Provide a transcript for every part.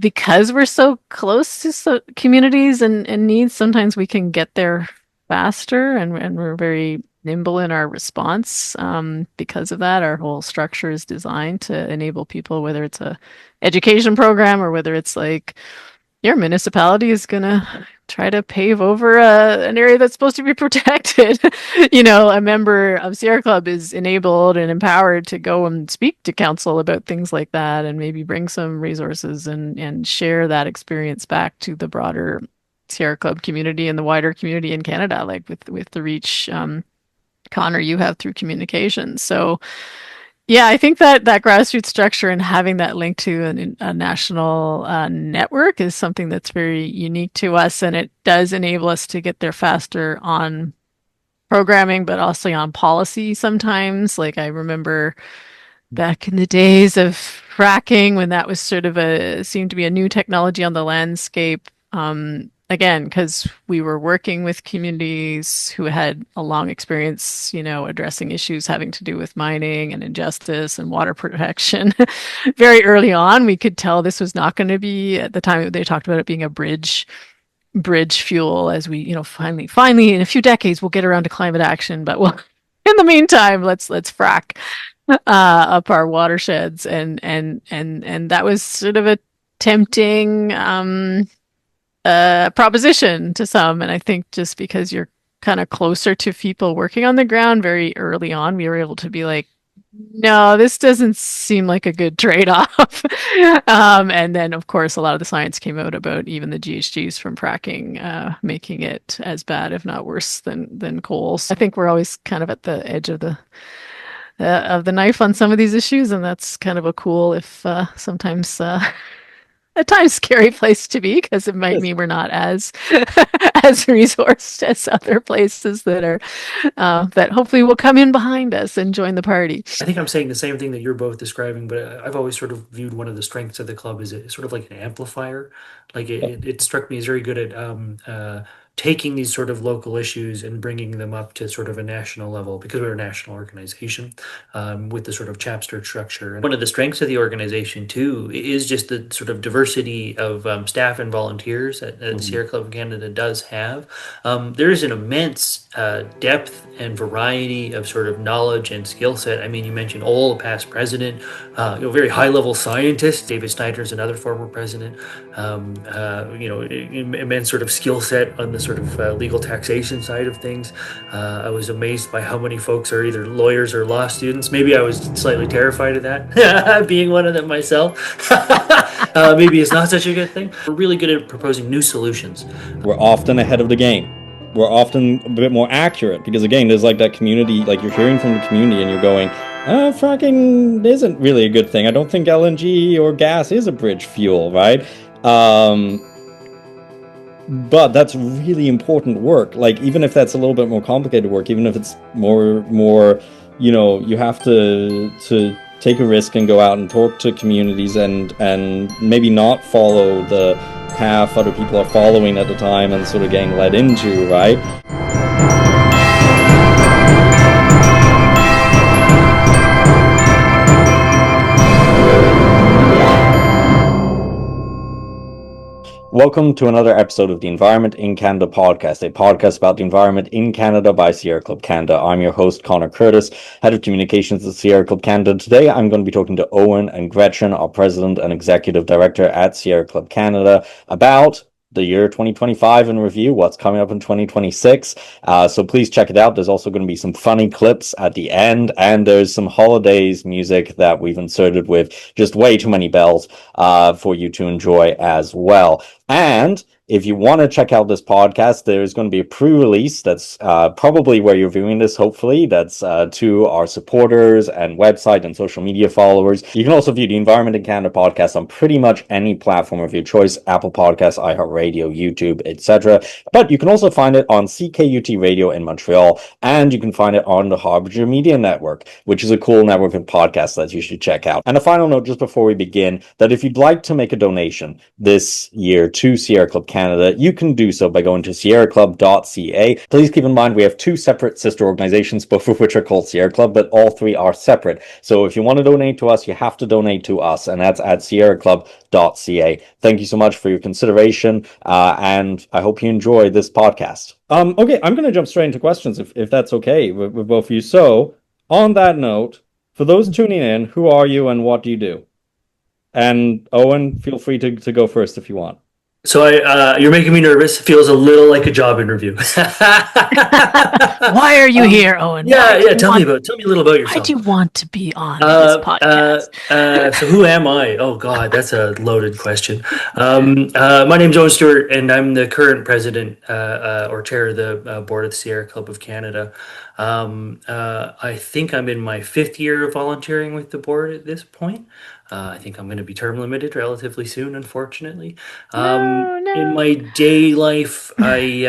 because we're so close to communities and needs, sometimes we can get there faster, and we're very nimble in our response. Because of that, our whole structure is designed to enable people, whether it's a education program or whether it's like your municipality is gonna try to pave over an area that's supposed to be protected. A member of Sierra Club is enabled and empowered to go and speak to council about things like that, and maybe bring some resources and share that experience back to the broader Sierra Club community and the wider community in Canada, like with the reach, Connor, you have through communications. So yeah, I think that grassroots structure and having that link to a national network is something that's very unique to us, and it does enable us to get there faster on programming, but also on policy sometimes. Like I remember back in the days of fracking, when that was sort of seemed to be a new technology on the landscape. Again, because we were working with communities who had a long experience, addressing issues having to do with mining and injustice and water protection. Very early on, we could tell this was not going to be, at the time they talked about it being a bridge fuel, as we, finally in a few decades we'll get around to climate action, but well, in the meantime, let's frack up our watersheds, and that was sort of a tempting proposition to some. And I think just because you're kind of closer to people working on the ground very early on, we were able to be like, no, this doesn't seem like a good trade-off. And then, of course, a lot of the science came out about even the GHGs from fracking, making it as bad, if not worse, than coal. So I think we're always kind of at the edge of the knife on some of these issues, and that's kind of a cool, if sometimes at times scary place to be, because it might mean we're not as as resourced as other places that hopefully will come in behind us and join the party. I think I'm saying the same thing that you're both describing, but I've always sort of viewed one of the strengths of the club as sort of like an amplifier. Like it struck me as very good at taking these sort of local issues and bringing them up to sort of a national level, because we're a national organization with the sort of chapter structure. And one of the strengths of the organization too is just the sort of diversity of staff and volunteers that Sierra Club of Canada does have. There is an immense depth and variety of sort of knowledge and skill set. I mean, you mentioned Ole, past president, very high level scientist. David Snyder is another former president. Immense sort of skill set on the sort of legal taxation side of things. I was amazed by how many folks are either lawyers or law students. Maybe I was slightly terrified of that, being one of them myself. Maybe it's not such a good thing. We're really good at proposing new solutions. We're often ahead of the game. We're often a bit more accurate, because again, there's like that community, like you're hearing from the community and you're going, fracking isn't really a good thing. I don't think LNG or gas is a bridge fuel, right? But that's really important work. Like, even if that's a little bit more complicated work, even if it's more, you have to take a risk and go out and talk to communities and maybe not follow the path other people are following at the time and sort of getting led into, right? Welcome to another episode of the Environment in Canada podcast, a podcast about the environment in Canada by Sierra Club Canada. I'm your host, Connor Curtis, Head of Communications at Sierra Club Canada. Today, I'm going to be talking to Owen and Gretchen, our President and Executive Director at Sierra Club Canada, about the year 2025 in review, what's coming up in 2026. So please check it out. There's also going to be some funny clips at the end, and there's some holidays music that we've inserted with just way too many bells for you to enjoy as well. And if you want to check out this podcast, there's going to be a pre-release that's probably where you're viewing this, hopefully. That's to our supporters and website and social media followers. You can also view the Environment in Canada podcast on pretty much any platform of your choice, Apple Podcasts, iHeartRadio, YouTube, etc. But you can also find it on CKUT Radio in Montreal, and you can find it on the Harbinger Media Network, which is a cool network of podcasts that you should check out. And a final note just before we begin, that if you'd like to make a donation this year to Sierra Club Canada, Canada, you can do so by going to sierraclub.ca. Please keep in mind we have two separate sister organizations, both of which are called Sierra Club, but all three are separate. So if you want to donate to us, you have to donate to us, and that's at sierraclub.ca. Thank you so much for your consideration, and I hope you enjoy this podcast. Okay, I'm going to jump straight into questions if that's okay with both of you. So, on that note, for those tuning in, who are you and what do you do? And Owen, feel free to go first if you want. So you're making me nervous. It feels a little like a job interview. Why are you here, Owen? Yeah. Tell me a little about yourself. Why do you want to be on this podcast? So who am I? Oh God, that's a loaded question. My name's Owen Stewart, and I'm the current president or chair of the board of the Sierra Club of Canada. I think I'm in my 5th year of volunteering with the board at this point. I think I'm going to be term limited relatively soon, unfortunately. No. In my day life, I'm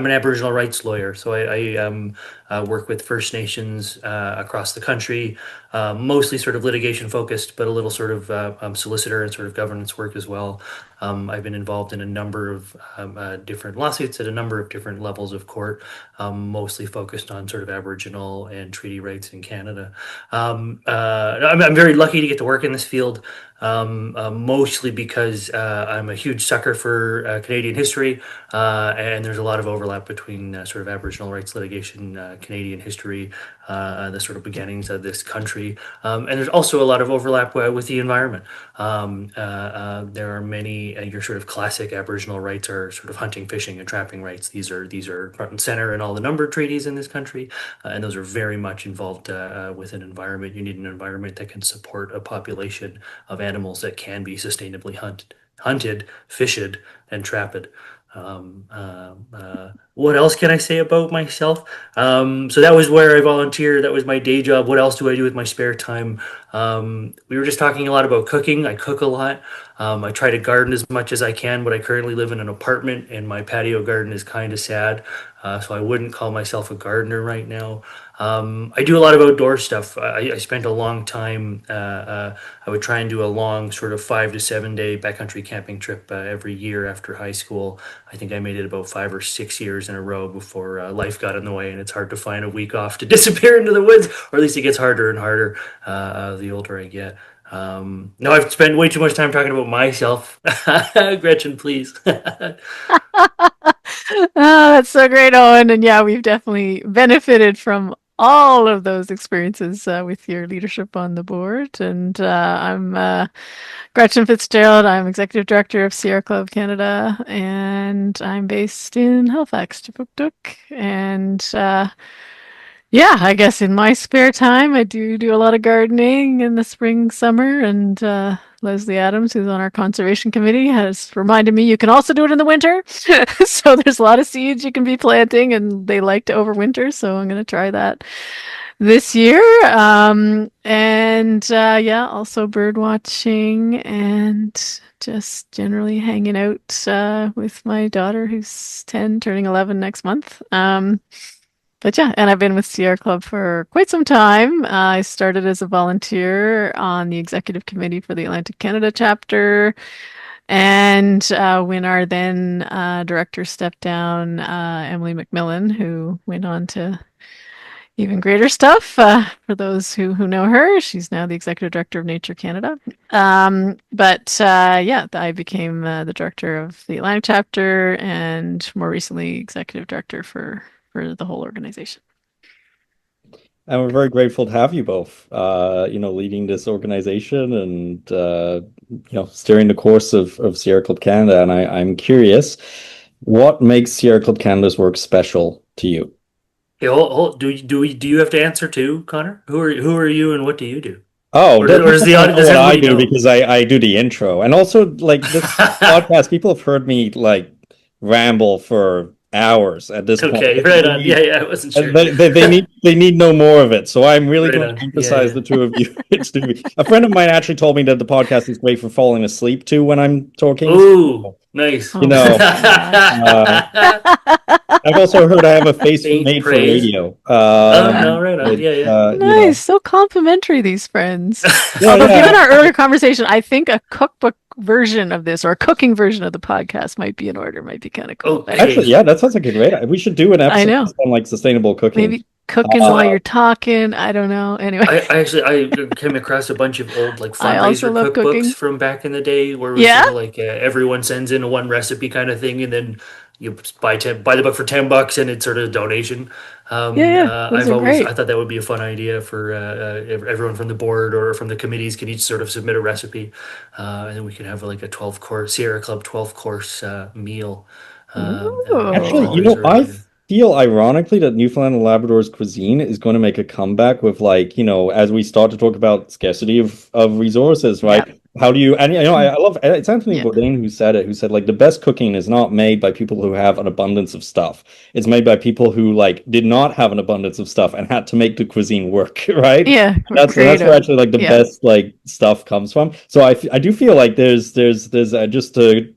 an Aboriginal rights lawyer, so I work with First Nations across the country, mostly sort of litigation focused, but a little sort of solicitor and sort of governance work as well. I've been involved in a number of different lawsuits at a number of different levels of court, mostly focused on sort of Aboriginal and treaty rights in Canada. I'm very lucky to get to work in this field, mostly because I'm a huge sucker for Canadian history, and there's a lot of overlap between sort of Aboriginal rights litigation, Canadian history, the sort of beginnings of this country, and there's also a lot of overlap with the environment. There are many your sort of classic Aboriginal rights are sort of hunting, fishing, and trapping rights. These are front and center in all the numbered treaties in this country, and those are very much involved with an environment. You need an environment that can support a population of animals that can be sustainably hunted, fished, and trapped. What else can I say about myself? So that was where I volunteer. That was my day job. What else do I do with my spare time? We were just talking a lot about cooking. I cook a lot. I try to garden as much as I can, but I currently live in an apartment and my patio garden is kind of sad. So I wouldn't call myself a gardener right now. I do a lot of outdoor stuff. I spent a long time, I would try and do a long sort of 5 to 7 day backcountry camping trip every year after high school. I think I made it about 5 or 6 years in a row before life got in the way, and it's hard to find a week off to disappear into the woods, or at least it gets harder and harder the older I get. No, I've spent way too much time talking about myself. Gretchen, please. Oh, that's so great, Owen. And yeah, we've definitely benefited from all of those experiences with your leadership on the board. And I'm Gretchen Fitzgerald. I'm Executive Director of Sierra Club Canada, and I'm based in Halifax, Chipuktuk. And yeah, I guess in my spare time, I do a lot of gardening in the spring, summer, and Leslie Adams, who's on our conservation committee, has reminded me you can also do it in the winter. So there's a lot of seeds you can be planting, and they like to overwinter. So I'm going to try that this year. And yeah, also bird watching and just generally hanging out with my daughter, who's 10, turning 11 next month. But yeah, and I've been with Sierra Club for quite some time. I started as a volunteer on the executive committee for the Atlantic Canada chapter. And when our then director stepped down, Emily McMillan, who went on to even greater stuff, for those who know her, she's now the executive director of Nature Canada. But yeah, I became the director of the Atlantic chapter, and more recently executive director for the whole organization. And we're very grateful to have you both, leading this organization and, steering the course of Sierra Club Canada. And I'm curious, what makes Sierra Club Canada's work special to you? Do you have to answer too, Connor? Who are you and what do you do? Oh, or is the audience? what I do, because I do the intro, and also like this podcast, people have heard me like ramble for hours at this point. Okay, right on. Yeah, I wasn't sure. They need no more of it. So I'm really going to emphasize Yeah. the two of you. A friend of mine actually told me that the podcast is great for falling asleep too when I'm talking. Ooh, nice. You know, I've also heard I have a face made for radio. No, right on. Yeah. Nice, so complimentary, these friends. Yeah, Although, yeah. given our earlier conversation, I think a cookbook version of this or a cooking version of the podcast might be in order. Might be kind of cool. Actually, Okay. yeah, that sounds like a great. We should do an I episode know. on like sustainable cooking. Maybe cooking while Uh, you're talking. I don't know. Anyway, I actually I came across a bunch of old like I also fundraiser love cookbooks cooking. from back in the day where it was Yeah. sort of like everyone sends in a one recipe kind of thing, and then you buy the book for $10 and it's sort of a donation. Yeah, yeah. Those I've are always I great. thought that would be a fun idea for everyone from the board or from the committees can each sort of submit a recipe, and then we could have like a 12 course Sierra Club 12 course meal for Actually, Ooh. fundraiser I related. feel ironically that Newfoundland and Labrador's cuisine is going to make a comeback with like, as we start to talk about scarcity of resources, Yeah. right? How do you, and I love, it's Anthony Yeah. Bourdain who said it, who said like the best cooking is not made by people who have an abundance of stuff. It's made by people who like did not have an abundance of stuff and had to make the cuisine work, right? Yeah. That's where Creative. actually like the Yeah. best like stuff comes from. So I do feel like there's just to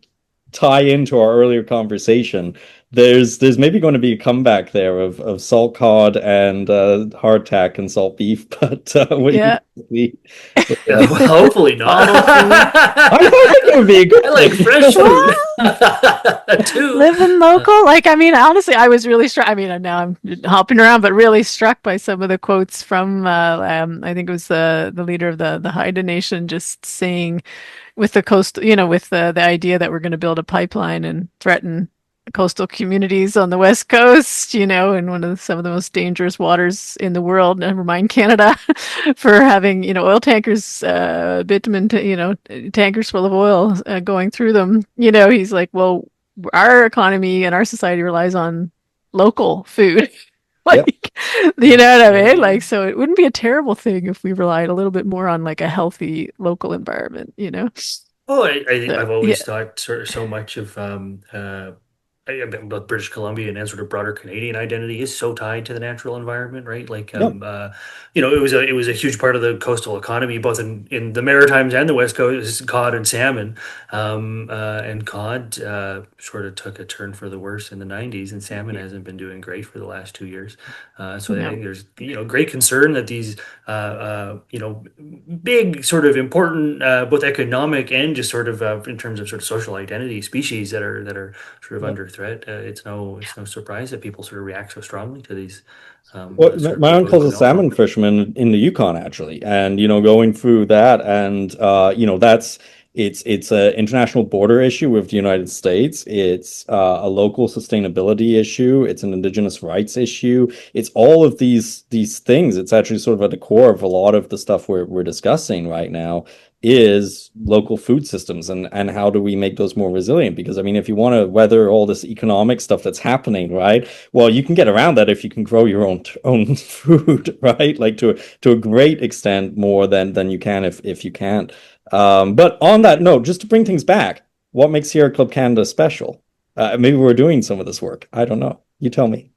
tie into our earlier conversation, there's maybe going to be a comeback there of salt cod and hardtack and salt beef, but Yeah. but, Yeah, well, hopefully not. Follow through. I think it would be a good I like thing. fresh food Well, too. living local. Like, I mean, honestly, I was really struck. I mean, now I'm hopping around, but really struck by some of the quotes from, I think it was the leader of the Haida Nation just saying with the coast, with the idea that we're going to build a pipeline and threaten coastal communities on the West Coast, in some of the most dangerous waters in the world, never mind Canada, for having, oil tankers, bitumen, tankers full of oil going through them. He's like, well, our economy and our society relies on local food. Yep. Like, you know what I mean? Yeah. Like, so it wouldn't be a terrible thing if we relied a little bit more on like a healthy local environment. Oh, I've Yeah, always thought so much of about British Columbia and sort of broader Canadian identity is so tied to the natural environment, right? Like, Yep. it was a huge part of the coastal economy, both in the Maritimes and the West Coast, cod and salmon. And cod sort of took a turn for the worse in the 90s, and salmon hasn't been doing great for the last 2 years. So I no, think there's great concern that these big sort of important both economic and just sort of in terms of sort of social identity species that are sort of Yep. under threat. It's no surprise that people sort of react so strongly to these Well, sort of my uncle's proposed a salmon development. fisherman in the Yukon, actually, and going through that, and that's it's an international border issue with the United States. It's a local sustainability issue. It's an indigenous rights issue. It's all of these things. It's actually sort of at the core of a lot of the stuff we're discussing right now is local food systems and how do we make those more resilient? Because I mean, if you want to weather all this economic stuff that's happening, right? Well, you can get around that if you can grow your own food, right? Like to a great extent more than you can if you can't. But on that note, just to bring things back, what makes Sierra Club Canada special? Maybe we're doing some of this work. I don't know. You tell me.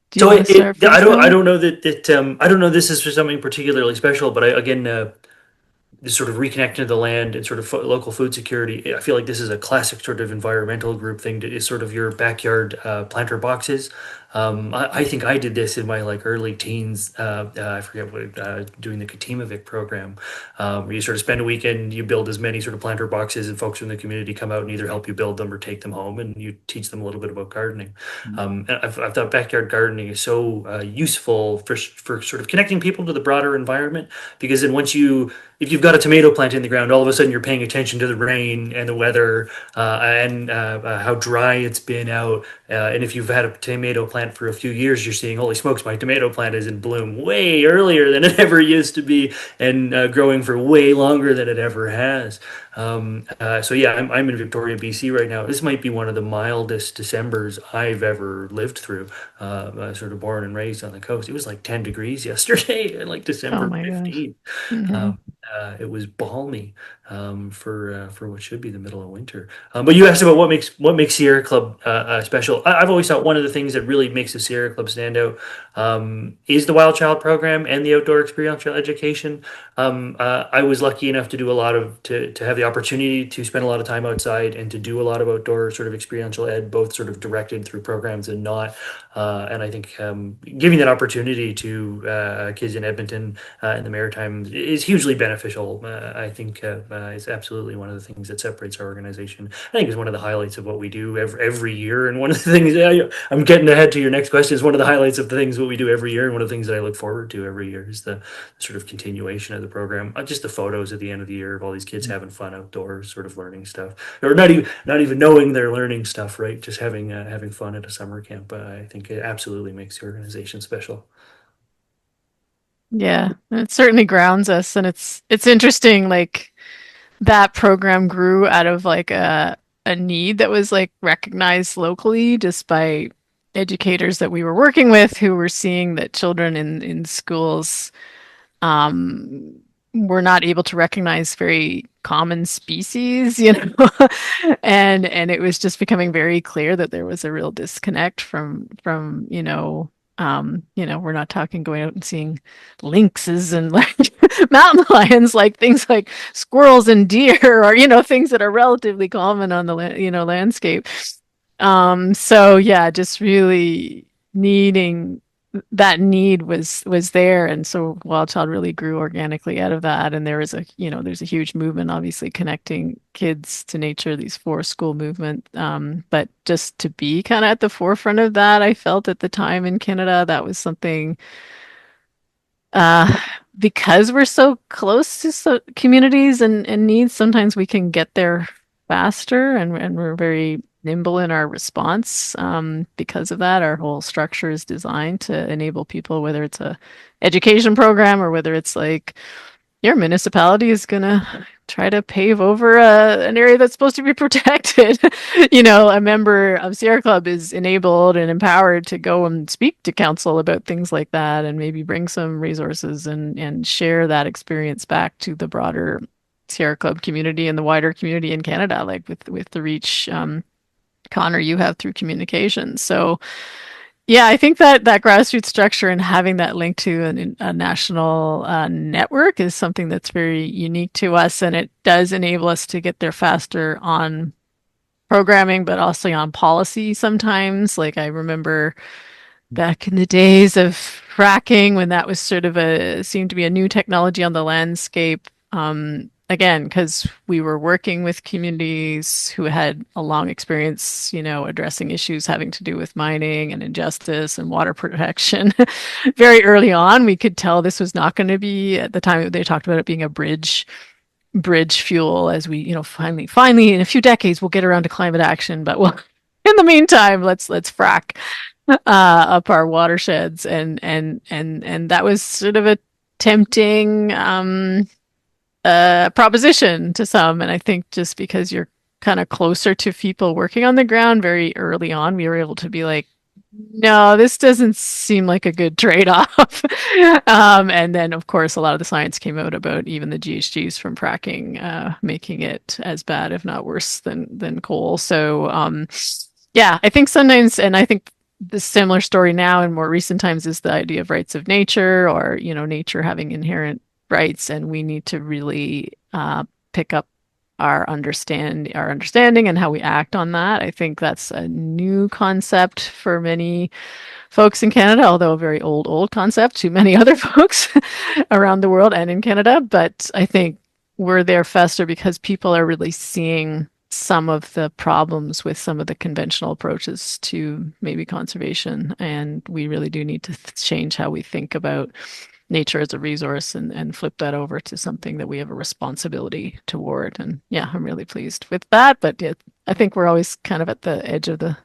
do you So want to start I first, don't I Owen? don't know that I don't know this is for something particularly special, but again this sort of reconnecting to the land and sort of local food security. I feel like this is a classic sort of environmental group thing. Is sort of your backyard planter boxes. I think I did this in my like early teens. I forget what doing the Katimavik program, where you sort of spend a weekend, you build as many sort of planter boxes, and folks from the community come out and either help you build them or take them home, and you teach them a little bit about gardening. And I've thought backyard gardening is so useful for sort of connecting people to the broader environment because then if you've got a tomato plant in the ground, all of a sudden you're paying attention to the rain and the weather and how dry it's been out. And if you've had a tomato plant for a few years, you're seeing, holy smokes, my tomato plant is in bloom way earlier than it ever used to be and growing for way longer than it ever has. So yeah, I'm in Victoria, BC right now. This might be one of the mildest Decembers I've ever lived through. Sort of born and raised on the coast. It was like 10 degrees yesterday, like Oh December my gosh. 15th. Hmm. Um, it was balmy for what should be the middle of winter. But you asked about what makes Sierra Club special. I've always thought one of the things that really makes the Sierra Club stand out is the Wild Child program and the outdoor experiential education. I was lucky enough to do a lot of to have the opportunity to spend a lot of time outside and to do a lot of outdoor sort of experiential ed, both sort of directed through programs and not. And I think giving that opportunity to kids in Edmonton in the Maritimes is hugely beneficial beneficial. I think it's absolutely one of the things that separates our organization. I think it's one of the highlights of what we do every year. And one of the things, I'm getting ahead to your next question, is one of the highlights of the things what we do every year. And one of the things that I look forward to every year is the sort of continuation of the program. Just the photos at the end of the year of all these kids having fun outdoors, sort of learning stuff, or not even knowing they're learning stuff, right? Just having fun at a summer camp. I think it absolutely makes the organization special. Yeah, it certainly grounds us, and it's interesting. Like that program grew out of like a need that was like recognized locally just by educators that we were working with who were seeing that children in schools um, were not able to recognize very common species, you know, and it was just becoming very clear that there was a real disconnect from we're not talking going out and seeing lynxes and like mountain lions, like things like squirrels and deer, or things that are relatively common on the landscape. So yeah, just really needing that need was there, and so Wild Child really grew organically out of that. And there's a huge movement, obviously connecting kids to nature, these forest school movement. But just to be kind of at the forefront of that, I felt at the time in Canada, that was something uh, because we're so close to communities and needs, sometimes we can get there faster, and we're very nimble in our response. Because of that, our whole structure is designed to enable people, whether it's a education program or whether it's like your municipality is gonna try to pave over an area that's supposed to be protected. A member of Sierra Club is enabled and empowered to go and speak to council about things like that, and maybe bring some resources and share that experience back to the broader Sierra Club community and the wider community in Canada, like with the reach, Connor, you have through communications. So yeah, I think that grassroots structure and having that link to a national network is something that's very unique to us, and it does enable us to get there faster on programming, but also on policy sometimes. Like I remember back in the days of fracking, when that was sort of seemed to be a new technology on the landscape. Again, because we were working with communities who had a long experience, addressing issues having to do with mining and injustice and water protection. Very early on, we could tell this was not going to be, at the time they talked about it being a bridge fuel, as we, finally in a few decades we'll get around to climate action, but well, in the meantime, let's frack up our watersheds, and that was sort of a tempting proposition to some. And I think just because you're kind of closer to people working on the ground very early on, we were able to be like, no, this doesn't seem like a good trade-off. And then, of course, a lot of the science came out about even the GHGs from fracking, making it as bad, if not worse, than coal. So, yeah, I think sometimes, and I think the similar story now in more recent times is the idea of rights of nature, or nature having inherent rights, and we need to really pick up our understanding and how we act on that. I think that's a new concept for many folks in Canada, although a very old concept to many other folks around the world and in Canada. But I think we're there faster because people are really seeing some of the problems with some of the conventional approaches to maybe conservation, and we really do need to change how we think about nature as a resource, and flip that over to something that we have a responsibility toward. And yeah, I'm really pleased with that. But I think we're always kind of at the edge of the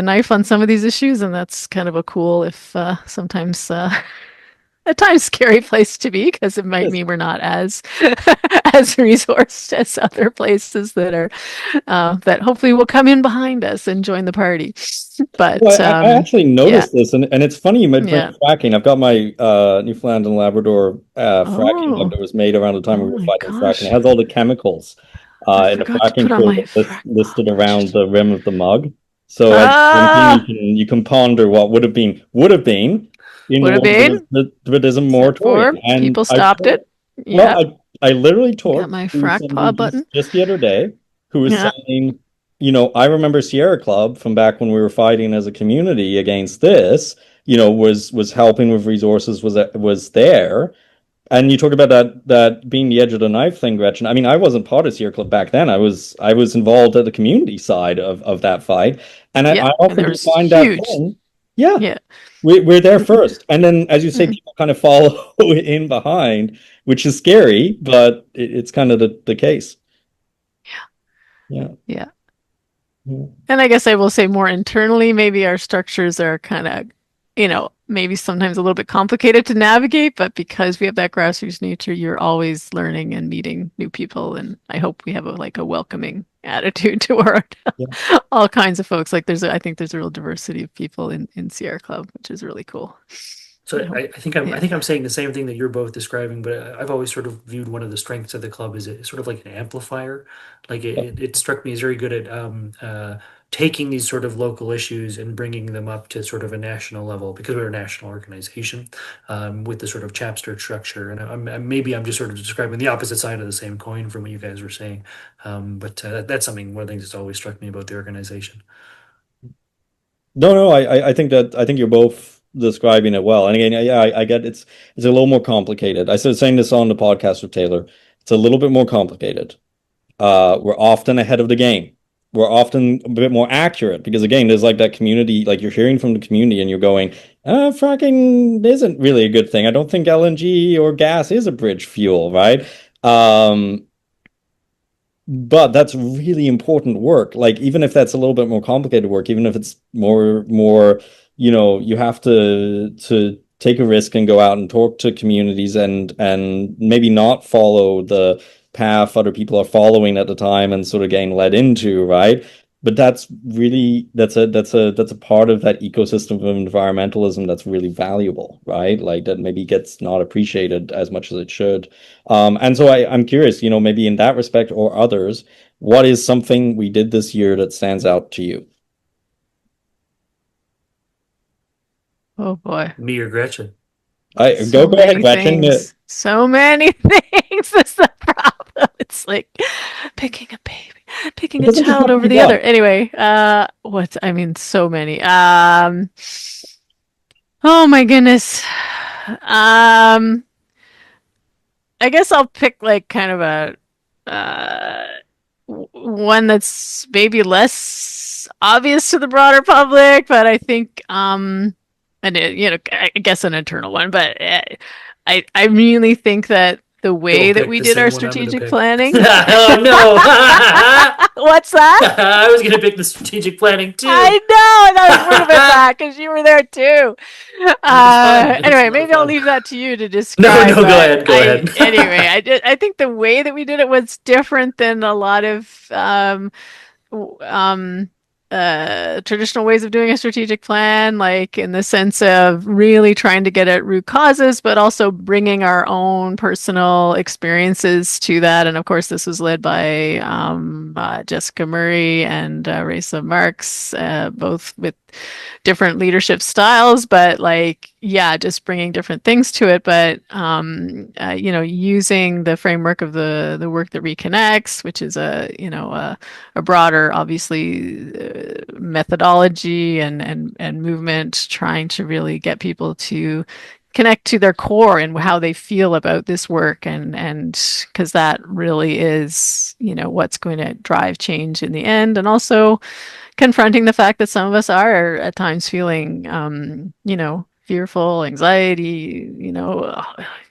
knife on some of these issues, and that's kind of a cool, if sometimes at times scary place to be, because it might mean we're not as as resourced as other places that are that hopefully will come in behind us and join the party. But well, I actually noticed this, and it's funny you mentioned yeah. fracking. I've got my Newfoundland and Labrador fracking mug Oh, that was made around the time we oh were my fighting fracking. It gosh. has all the chemicals I in the forgot to put fracking on fuel my frack listed around budget. the rim of the mug. So as Ah, you can ponder what would have been in the would have world been, of the Buddhism except moratorium. for And people stopped it. Yeah, I literally got talked my to frack somebody paw button. just the other day who was Yeah. saying, I remember Sierra Club from back when we were fighting as a community against this, was helping with resources, was there. And you talk about that being the edge of the knife thing, Gretchen. I mean, I wasn't part of Sierra Club back then. I was involved at the community side of that fight, and I Yeah, and often there do was find that huge. thing. Yeah, Yeah. we're there first, and then as you say, Mhm. people kind of follow in behind, which is scary, but it's kind of the case. Yeah. Yeah. Yeah. And I guess I will say more internally, maybe our structures are kind of, maybe sometimes a little bit complicated to navigate, but because we have that grassroots nature, you're always learning and meeting new people. And I hope we have a welcoming attitude toward Yeah. all kinds of folks. Like I think there's a real diversity of people in Sierra Club, which is really cool. So I hope. I Yeah. think I'm saying the same thing that you're both describing, but I've always sort of viewed one of the strengths of the club as sort of like an amplifier. Like it struck me as very good at taking these sort of local issues and bringing them up to sort of a national level because we're a national organization with the sort of chapter structure. And maybe I'm just sort of describing the opposite side of the same coin from what you guys were saying. But that's something, one of the things that's always struck me about the organization. No, no, I think you're both describing it well. And again, yeah, I get it's a little more complicated. I started saying this on the podcast with Taylor. It's a little bit more complicated. We're often ahead of the game. We're often a bit more accurate because again, there's like that community, like you're hearing from the community and you're going, fracking isn't really a good thing. I don't think LNG or gas is a bridge fuel, right? Um, but that's really important work. Like even if that's a little bit more complicated work, even if it's more, you have to take a risk and go out and talk to communities and maybe not follow the path other people are following at the time and sort of getting led into, right? But that's really that's a part of that ecosystem of environmentalism that's really valuable, right? Like that maybe gets not appreciated as much as it should. And so I'm curious, maybe in that respect or others, what is something we did this year that stands out to you? Oh boy. Me or Gretchen? I So go ahead, many Gretchen. things. So many things. That's the problem. It's like picking a baby, picking It a doesn't just child have to over be the other. one. Anyway, so many. Oh my goodness. Um, I guess I'll pick like kind of one that's maybe less obvious to the broader public, but I think and I guess an internal one, but I really think that the way Don't that pick we the did our same one I'm going to strategic pick. planning. Oh no! What's that? I was going to pick the strategic planning I too. know, and I would have been that because you were there too. It's fun. It's a Anyway, lot of maybe I'll fun. leave that to you to No, describe. no, go But ahead. Go ahead. I think the way that we did it was different than a lot of w- um, traditional ways of doing a strategic plan, like in the sense of really trying to get at root causes, but also bringing our own personal experiences to that. And of course, this was led by Jessica Murray and Raisa Marks, both with different leadership styles, but yeah, just bringing different things to it. But using the framework of the work that reconnects, which is a broader, obviously, methodology and movement, trying to really get people to connect to their core and how they feel about this work, and because that really is what's going to drive change in the end, and also confronting the fact that some of us are at times feeling, fearful, anxiety,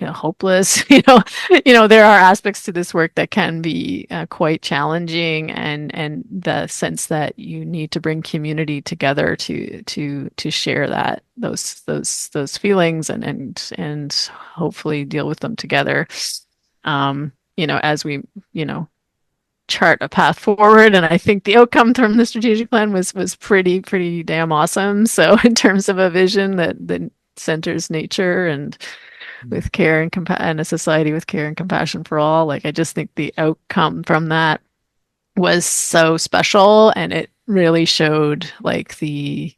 hopeless. There are aspects to this work that can be quite challenging, and the sense that you need to bring community together to share those feelings and hopefully deal with them together. As we, chart a path forward. And I think the outcome from the strategic plan was pretty damn awesome. So in terms of a vision that centers nature and with care and a society with care and compassion for all, like I just think the outcome from that was so special, and it really showed like the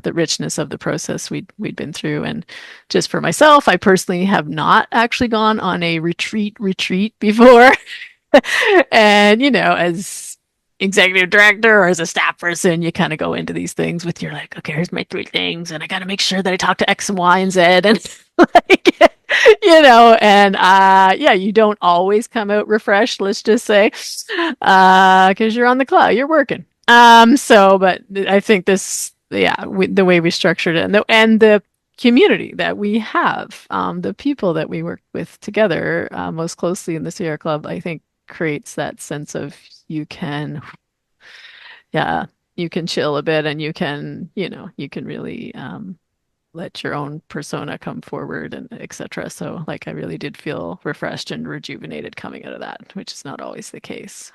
richness of the process we'd been through. And just for myself, I personally have not actually gone on a retreat before. And as executive director or as a staff person, you kind of go into these things with you're like, okay, here's my three things, and I got to make sure that I talk to X and Y and Z, and like, and yeah, you don't always come out refreshed. Let's just say, because you're on the cloud, you're working. But I think this, yeah, the way we structured it, and the community that we have, the people that we work with together most closely in the Sierra Club, I think creates that sense of you can, yeah, you can chill a bit and you can, you can really let your own persona come forward and etc. So like I really did feel refreshed and rejuvenated coming out of that, which is not always the case.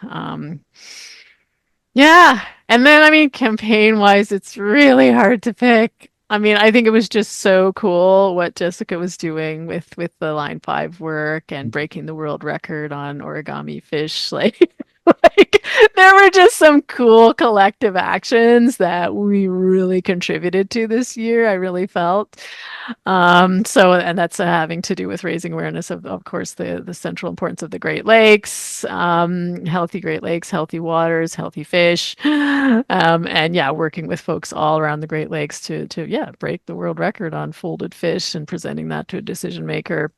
Yeah. And then I mean campaign wise, it's really hard to pick. I mean, I think it was just so cool what Jessica was doing with the Line 5 work and breaking the world record on origami fish. Like there were just some cool collective actions that we really contributed to this year, I really felt. And that's having to do with raising awareness of course, the central importance of the Great Lakes, healthy Great Lakes, healthy waters, healthy fish, and yeah, working with folks all around the Great Lakes to yeah, break the world record on folded fish and presenting that to a decision maker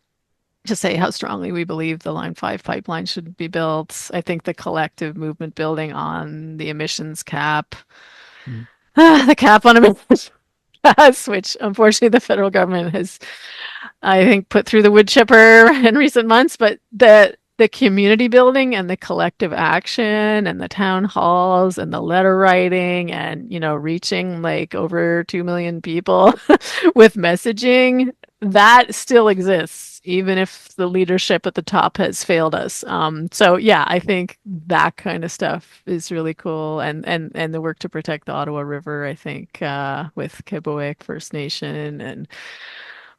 to say how strongly we believe the Line 5 pipeline should be built. I think the collective movement building on the emissions cap, the cap on emissions, which unfortunately the federal government has, I think, put through the wood chipper in recent months, but the community building and the collective action and the town halls and the letter writing and reaching like over 2 million people with messaging that still exists even if the leadership at the top has failed us. So yeah, I think that kind of stuff is really cool, and the work to protect the Ottawa River, I think, with QUÉBEC First Nation and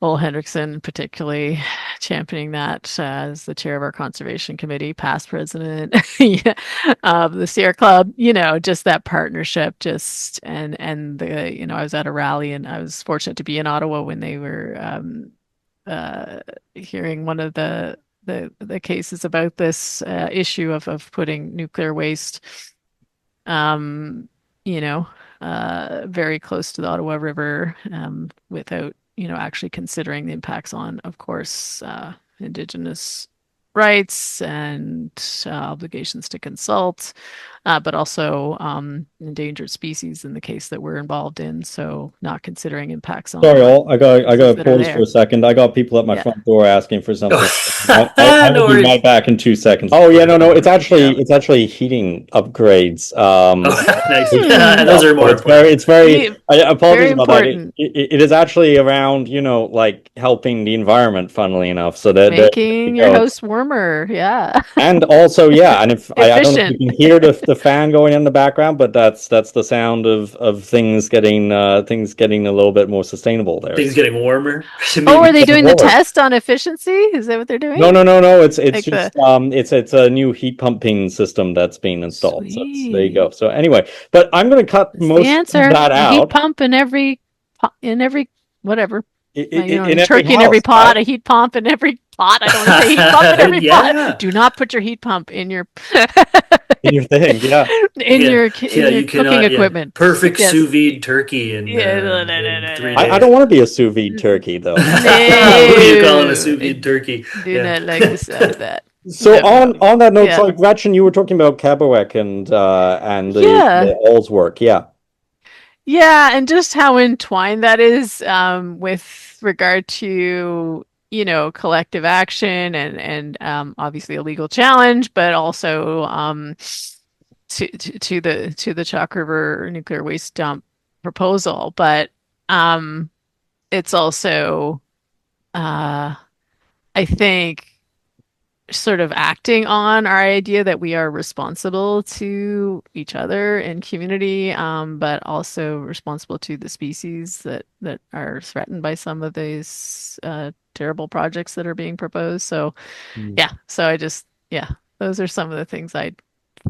Ole Hendrickson, particularly championing that as the chair of our conservation committee, past president yeah, of the Sierra Club. Just that partnership, and the I was at a rally and I was fortunate to be in Ottawa when they were hearing one of the cases about this issue of putting nuclear waste, um, you know, very close to the Ottawa River, without actually considering the impacts on, of course, Indigenous rights and obligations to consult, but also endangered species in the case that we're involved in. So not considering impacts on Sorry, all I got species to that are pause for a there. second. I got people at my Yeah. front door asking for something. I No will be right worries. back in 2 seconds. Oh yeah, no, it's Yeah. actually heating upgrades. Oh, nice. Those Itself. are So more important. it's very. See, I apologize very about that. It, important. it, it is actually around, like helping the environment, funnily enough. So that there you Making your go. house warmer. Yeah. And also, yeah, and if I don't know if you Efficient. can hear the fan going in the background, but that's the sound of things getting a little bit more sustainable there. Things getting warmer. Oh, are Maybe. they Getting doing the warmer. test on efficiency? Is that what they're doing? No. It's Like just the it's a new heat pumping system that's being installed. So there you go. sweet. So anyway, but I'm going to cut That's the most of answer. that A heat out pump in every whatever. in A every turkey in every house, right? pot, a heat pump in every pot. I don't want to say heat pump in every pot. Yeah. Do not put your heat pump in your In your thing, yeah. Yeah. in Yeah. your You cooking cannot. Yeah. equipment. Perfect Yes. sous vide turkey Yeah, no, no, no, in no, three no, I days. don't want to be a sous vide turkey though. What do you call it? A no. sous I vide turkey? do Yeah. not like the sound of that. So No, on that note, yeah. so Gretchen, you were talking about QUÉBEC and the Yeah. All's work, yeah. Yeah, and just how entwined that is, with regard to, collective action and obviously a legal challenge, but also to the Chalk River nuclear waste dump proposal. But it's also, uh, I think, sort of acting on our idea that we are responsible to each other and community, but also responsible to the species that are threatened by some of these terrible projects that are being proposed. So Mm. yeah, yeah, those are some of the things I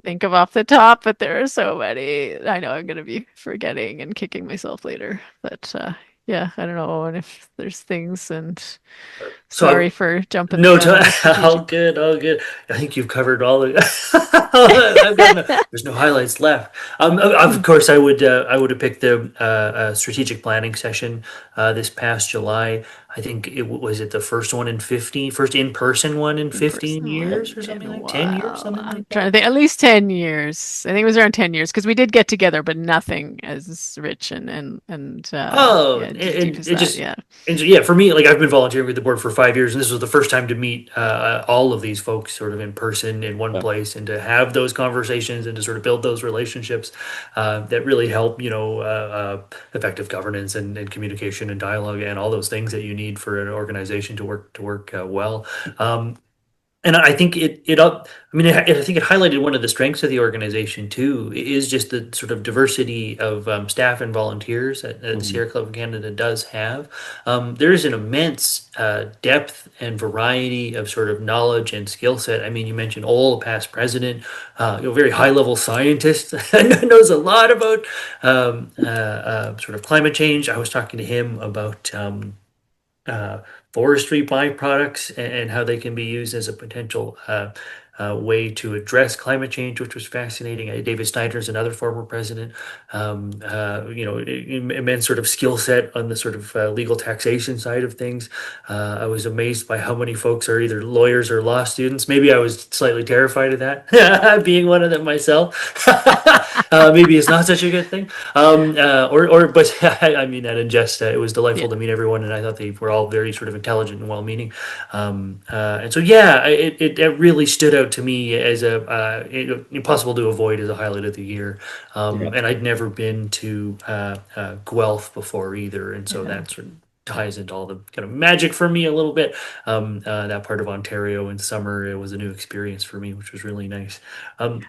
think of off the top, but there are so many. I know I'm going to be forgetting and kicking myself later. But yeah, I don't know, and if there's things and So Sorry for jumping the no, gun on the all strategic. good, all good. I think you've covered all the. I've got no, there's no highlights left. Of course, I would have picked the strategic planning session this past July. I think was it the first one in 15, first in-person one in In 15 person one years or in something a like 10 years, while. something I'm like trying to that. think. At least 10 years. I think it was around 10 years because we did get together, but nothing as rich and Oh, yeah, as deep as it that. just Yeah. and so, yeah, for me, like I've been volunteering with the board for 5 years, and this was the first time to meet all of these folks sort of in person in one Yeah, place, and to have those conversations and to sort of build those relationships that really help, effective governance and communication and dialogue and all those things that you need for an organization to work well. Um, and I think I mean, I think it highlighted one of the strengths of the organization too, is just the sort of diversity of staff and volunteers that the mhm, Sierra Club of Canada does have. There is an immense depth and variety of sort of knowledge and skill set. I mean, you mentioned Ole, past president, very high level scientist, knows a lot about sort of climate change. I was talking to him about. Uh, Forestry byproducts and how they can be used as a potential way to address climate change, which was fascinating. David Snyder is another former president. Immense sort of skill set on the sort of legal taxation side of things. I was amazed by how many folks are either lawyers or law students. Maybe I was slightly terrified of that, being one of them myself. Maybe it's not such a good thing. But I mean that in jest. It was Yeah. delightful to meet everyone, and I thought they were all very sort of intelligent and well-meaning. And so, yeah, it really stood out to me as impossible to avoid as a highlight of the year. yeah, And I'd never been to Guelph before either, and so Yeah. that sort of ties into all the kind of magic for me a little bit. That part of Ontario in summer, it was a new experience for me, which was really nice. Um,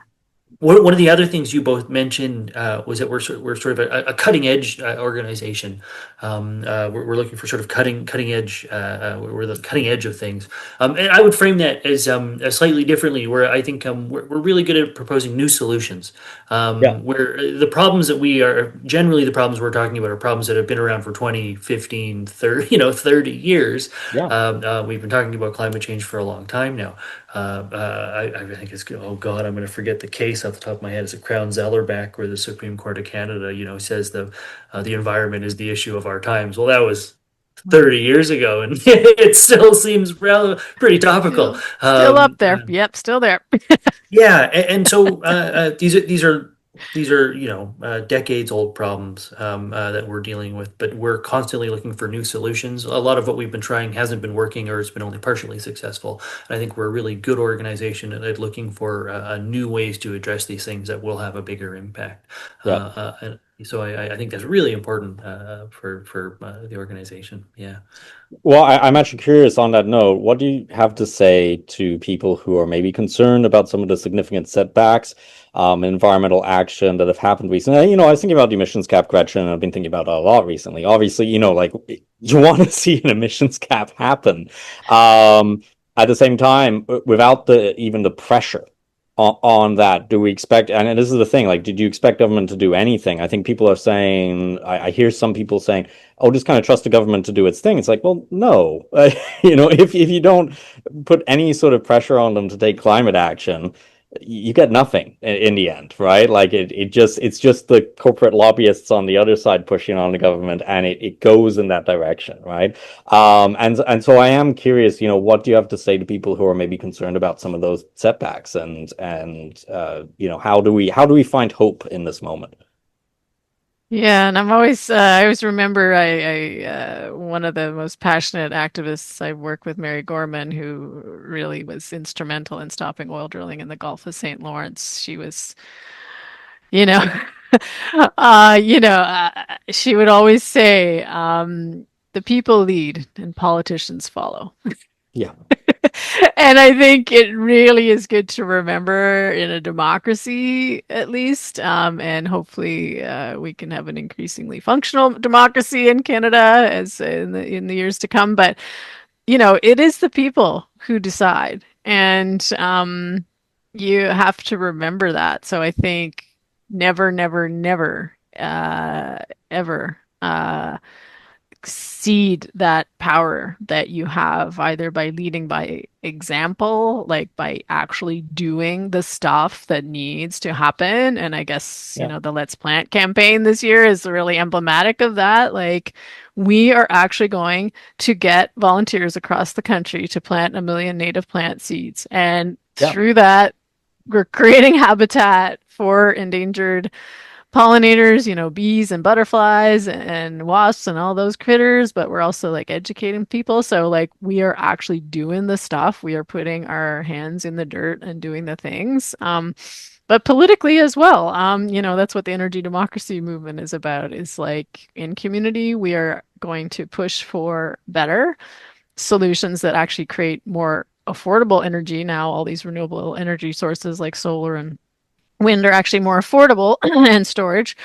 one of the other things you both mentioned was that we're sort of a cutting edge organization. We're looking for sort of cutting edge. We're the cutting edge of things, and I would frame that as slightly differently. Where I think we're really good at proposing new solutions. yeah, Where the problems that we are generally the problems we're talking about are problems that have been around for 20, 15, 30, 30 years. yeah. We've been talking about climate change for a long time now. I think it's good. Oh God, I'm going to forget the case off the top of my head. It's a Crown Zellerback where the Supreme Court of Canada, says the environment is the issue of our times. Well, that was 30 years ago, and it still seems pretty topical. Still up there. Yep, still there. Yeah, and so these are decades old problems that we're dealing with, but we're constantly looking for new solutions. A lot of what we've been trying hasn't been working, or it's been only partially successful. And I think we're a really good organization at looking for new ways to address these things that will have a bigger impact. Yeah. And so I think that's really important for the organization. Yeah. Well, I'm actually curious on that note. What do you have to say to people who are maybe concerned about some of the significant setbacks, environmental action that have happened recently? I was thinking about the emissions cap, Gretchen, and I've been thinking about it a lot recently. Obviously, like you want to see an emissions cap happen. Um, at the same time, without even the pressure on that, do we expect, and this is the thing, like, did you expect government to do anything? I think people are saying, I hear some people saying, oh, just kind of trust the government to do its thing. It's like, well, no. If you don't put any sort of pressure on them to take climate action, you get nothing in the end, right? Like it's just the corporate lobbyists on the other side pushing on the government, and it goes in that direction, right? And so I am curious, what do you have to say to people who are maybe concerned about some of those setbacks, and how do we find hope in this moment? Yeah, and I always remember one of the most passionate activists I worked with, Mary Gorman, who really was instrumental in stopping oil drilling in the Gulf of St. Lawrence. She was, you know, she would always say, the people lead and politicians follow. Yeah, And I think it really is good to remember in a democracy, at least, and hopefully we can have an increasingly functional democracy in Canada as in the years to come. But it is the people who decide, and you have to remember that. So I think never, never, never, ever. cede that power that you have either by leading by example, like by actually doing the stuff that needs to happen. And I guess, Yeah. the Let's Plant campaign this year is really emblematic of that. Like, we are actually going to get volunteers across the country to plant 1 million native plant seeds. And Yeah. through that, we're creating habitat for endangered pollinators, bees and butterflies and wasps and all those critters, but we're also like educating people. So like we are actually doing the stuff. We are putting our hands in the dirt and doing the things. But politically as well. That's what the energy democracy movement is about, is like in community, we are going to push for better solutions that actually create more affordable energy. Now, all these renewable energy sources like solar and wind are actually more affordable and storage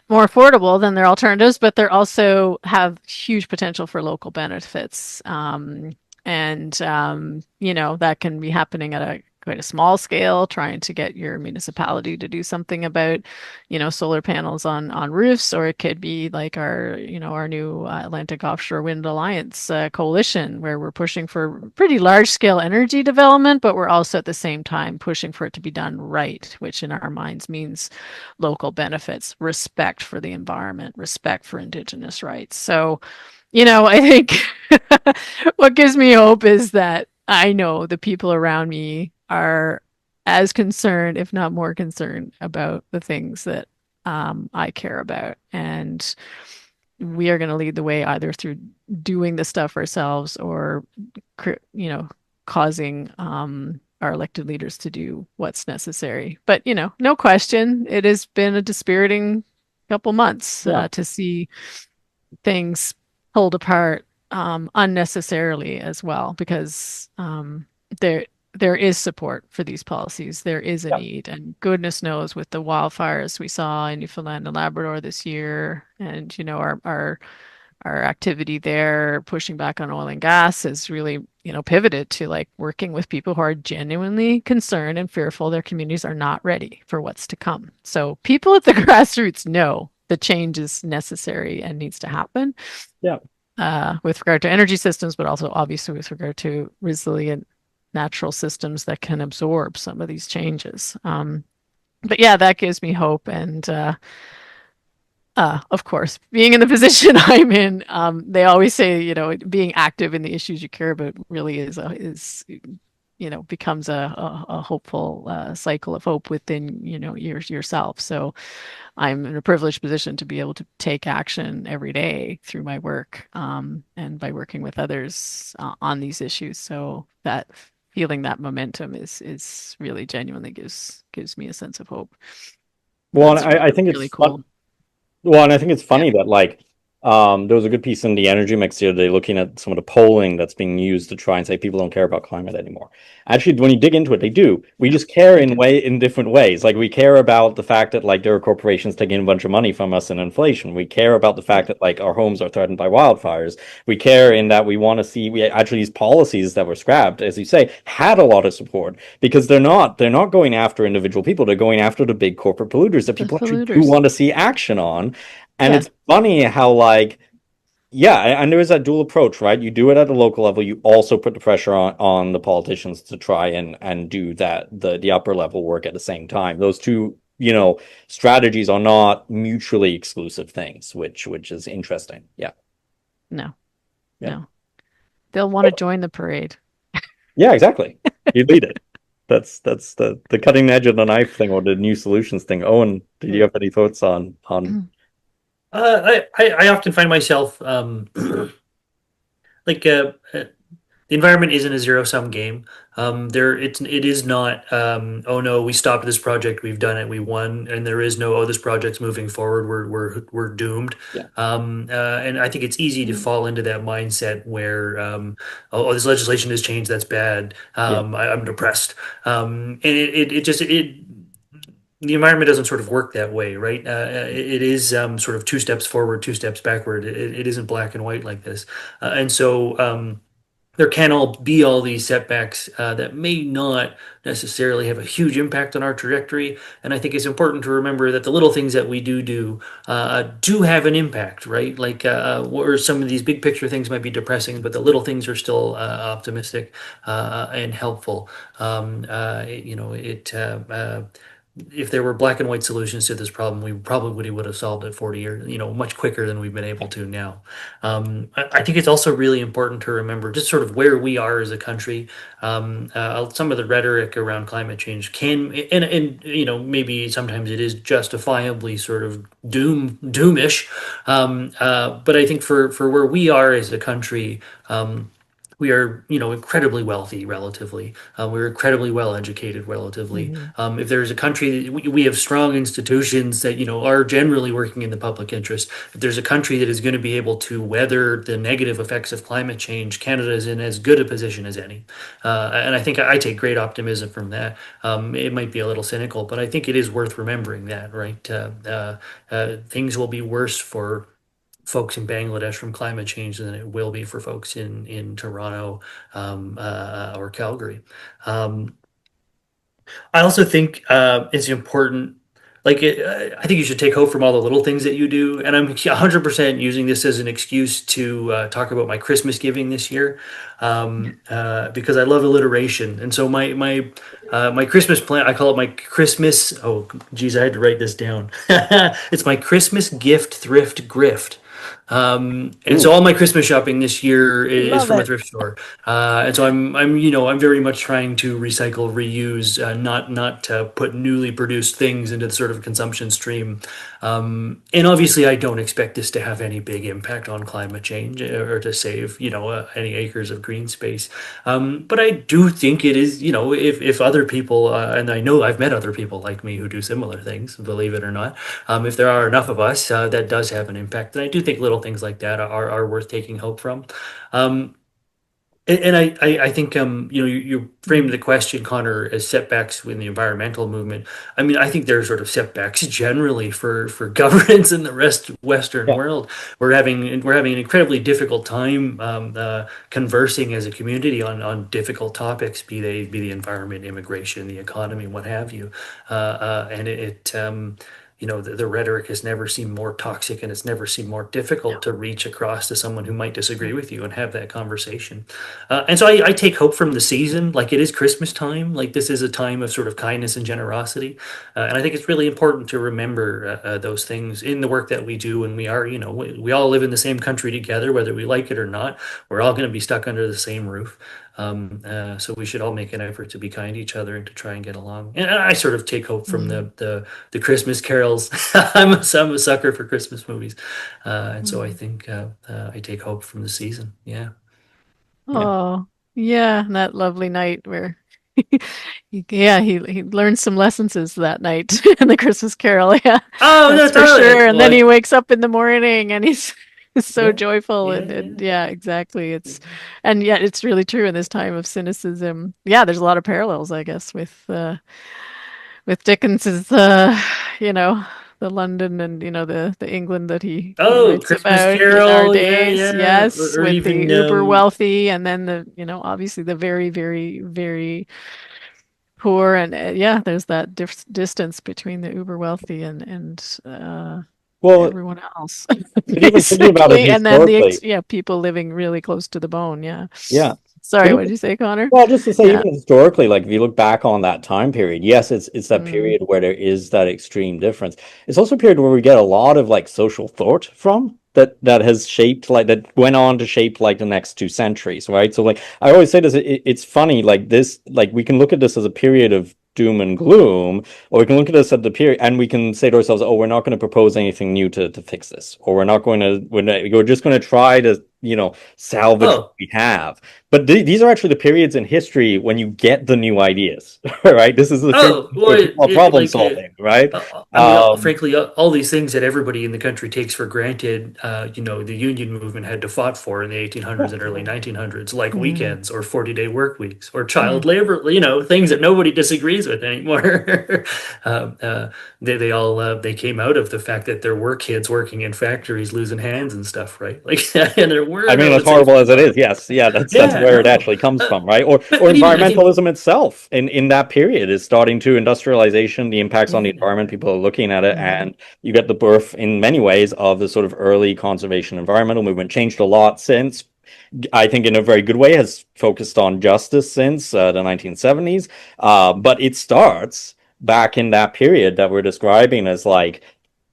more affordable than their alternatives, but they also have huge potential for local benefits. That can be happening at a quite a small scale, trying to get your municipality to do something about, solar panels on roofs, or it could be like our new Atlantic Offshore Wind Alliance coalition, where we're pushing for pretty large scale energy development, but we're also at the same time pushing for it to be done right, which in our minds means local benefits, respect for the environment, respect for Indigenous rights. So, I think what gives me hope is that I know the people around me are as concerned, if not more concerned, about the things that I care about. And we are going to lead the way either through doing the stuff ourselves or, causing our elected leaders to do what's necessary. But, no question, it has been a dispiriting couple months Yeah. to see things pulled apart unnecessarily as well, because there is support for these policies. There is a Yeah. need, and goodness knows with the wildfires we saw in Newfoundland and Labrador this year, and our activity there pushing back on oil and gas is really pivoted to like working with people who are genuinely concerned and fearful their communities are not ready for what's to come. So people at the grassroots know the change is necessary and needs to happen. Yeah. With regard to energy systems, but also obviously with regard to resilient natural systems that can absorb some of these changes. But yeah, that gives me hope. And of course, being in the position I'm in, they always say, being active in the issues you care about really becomes a hopeful cycle of hope within, yourself. So I'm in a privileged position to be able to take action every day through my work, and by working with others on these issues. So that feeling that momentum is really genuinely gives me a sense of hope. Well, and That's I think it's really fun. cool. Well, and I think it's Yeah. funny that there was a good piece in the Energy Mix the other day looking at some of the polling that's being used to try and say people don't care about climate anymore. Actually, when you dig into it, they do. We just care They do. in different ways. Like we care about the fact that like there are corporations taking a bunch of money from us in inflation. We care about the Yeah. fact that like our homes are threatened by wildfires. We care in that we want to see we actually these policies that were scrapped, as you say, had a lot of support because they're not going after individual people. They're going after the big corporate polluters that The people actually do polluters. want to see action on. And Yeah. it's funny how, like, yeah, and there is that dual approach, right? You do it at the local level. You also put the pressure on the politicians to try and do that the upper level work at the same time. Those two, strategies are not mutually exclusive things, which is interesting. Yeah, No, yeah, no. They'll want to join the parade. yeah, exactly. You lead it. That's the cutting edge of the knife thing or the new solutions thing. Owen, did you have any thoughts on? I often find myself like the environment isn't a zero sum game. It is not. Oh no, we stopped this project, we've done it, we won, and there is no, oh, this project's moving forward, we're doomed. Yeah, And I think it's easy to fall into that mindset where this legislation has changed, that's bad. yeah, I'm depressed. And the environment doesn't sort of work that way, right? It is sort of two steps forward, two steps backward. It isn't black and white like this, and so. there can all be all these setbacks that may not necessarily have a huge impact on our trajectory. And I think it's important to remember that the little things that we do have an impact, right? Like where some of these big picture things might be depressing, but the little things are still optimistic and helpful. If there were black and white solutions to this problem, we probably would have solved it 40 years, much quicker than we've been able to now. I think it's also really important to remember just sort of where we are as a country. Some of the rhetoric around climate change can, and maybe sometimes it is justifiably sort of doomish. But I think for where we are as a country, we are, incredibly wealthy relatively. We're incredibly well educated relatively. Hmm. If there's a country, we have strong institutions that, are generally working in the public interest. If there's a country that is going to be able to weather the negative effects of climate change, Canada is in as good a position as any. And I think I take great optimism from that. It might be a little cynical, but I think it is worth remembering that, right? Things will be worse for folks in Bangladesh from climate change than it will be for folks in Toronto or Calgary. Um, I also think it's important. I think you should take hope from all the little things that you do. And I'm 100% using this as an excuse to talk about my Christmas giving this year because I love alliteration. And so my Christmas plan, I call it my Christmas. Oh, geez, I had to write this down. It's my Christmas gift thrift grift. And so Ooh, all my Christmas shopping this year is Love from a it. thrift store. And so I'm very much trying to recycle, reuse, not put newly produced things into the sort of consumption stream. And obviously, I don't expect this to have any big impact on climate change or to save, any acres of green space. But I do think it is, if other people, and I know I've met other people like me who do similar things, believe it or not, if there are enough of us, that does have an impact. And I do think little things like that are worth taking hope from. Um, and I think you framed the question, Connor, as setbacks in the environmental movement. I mean, I think there are sort of setbacks generally for governance in the Western yeah, world. We're having an incredibly difficult time conversing as a community on difficult topics, be the environment, immigration, the economy, what have you. And the rhetoric has never seemed more toxic, and it's never seemed more difficult to reach across to someone who might disagree with you and have that conversation. And so I take hope from the season. Like, it is Christmas time. Like, this is a time of sort of kindness and generosity. And I think it's really important to remember those things in the work that we do. And we all live in the same country together, whether we like it or not. We're all going to be stuck under the same roof. So we should all make an effort to be kind to each other and to try and get along. And I sort of take hope from Mm. the Christmas carols. I'm a sucker for Christmas movies, and so I Mm. think I take hope from the season. Yeah. yeah. Oh, yeah, that lovely night where yeah, he learned some lessons that night in the Christmas Carol. Yeah, Oh no, that's for totally. sure. And then Well, he wakes up in the morning and he's so yeah, joyful yeah, and yeah, exactly. And yet it's really true in this time of cynicism. Yeah, there's a lot of parallels, I guess, with Dickens's you know, the London and the England that he oh, writes Christmas about in our Carol. Yeah, days. yeah. Yes, Or with the even uber wealthy and then obviously the very, very, very poor and yeah, there's that distance between the uber wealthy and Well, everyone else but even thinking about it basically, and then historically, people living really close to the bone. Yeah. yeah. But Sorry, what even did you say, Connor? Well, just to say, Yeah. even historically, like if you look back on that time period, yes, it's that Mm, period where there is that extreme difference. It's also a period where we get a lot of like social thought from that has shaped like that went on to shape like the next 2 centuries, right? So like I always say this, it's funny like this, like we can look at this as a period of doom and gloom, or we can look at this at the period and we can say to ourselves, oh, we're not going to propose anything new to fix this, or we're just going to try to salvage what oh we have. But these are actually the periods in history when you get the new ideas, right? This is the period oh well, where people are problem like solving, right? I mean, Um, frankly, all these things that everybody in the country takes for granted, the union movement had to fought for in the 1800s yeah, and early 1900s, like mm, weekends or 40-day work weeks or mm, child labor, things that nobody disagrees with anymore. um, uh, they came out of the fact that there were kids working in factories losing hands and stuff, right? Like, and there I we're mean, no, as let's say horrible it's as it is, yes, yeah, that's yeah, where it no. actually comes from, right? Or But even I think environmentalism itself in that period is starting to industrialization, the impacts on the yeah. environment, people are looking at it, Mm-hmm. and you get the birth in many ways of the sort of early conservation environmental movement. Changed a lot since, I think, in a very good way, has focused on justice since the 1970s. But it starts back in that period that we're describing as like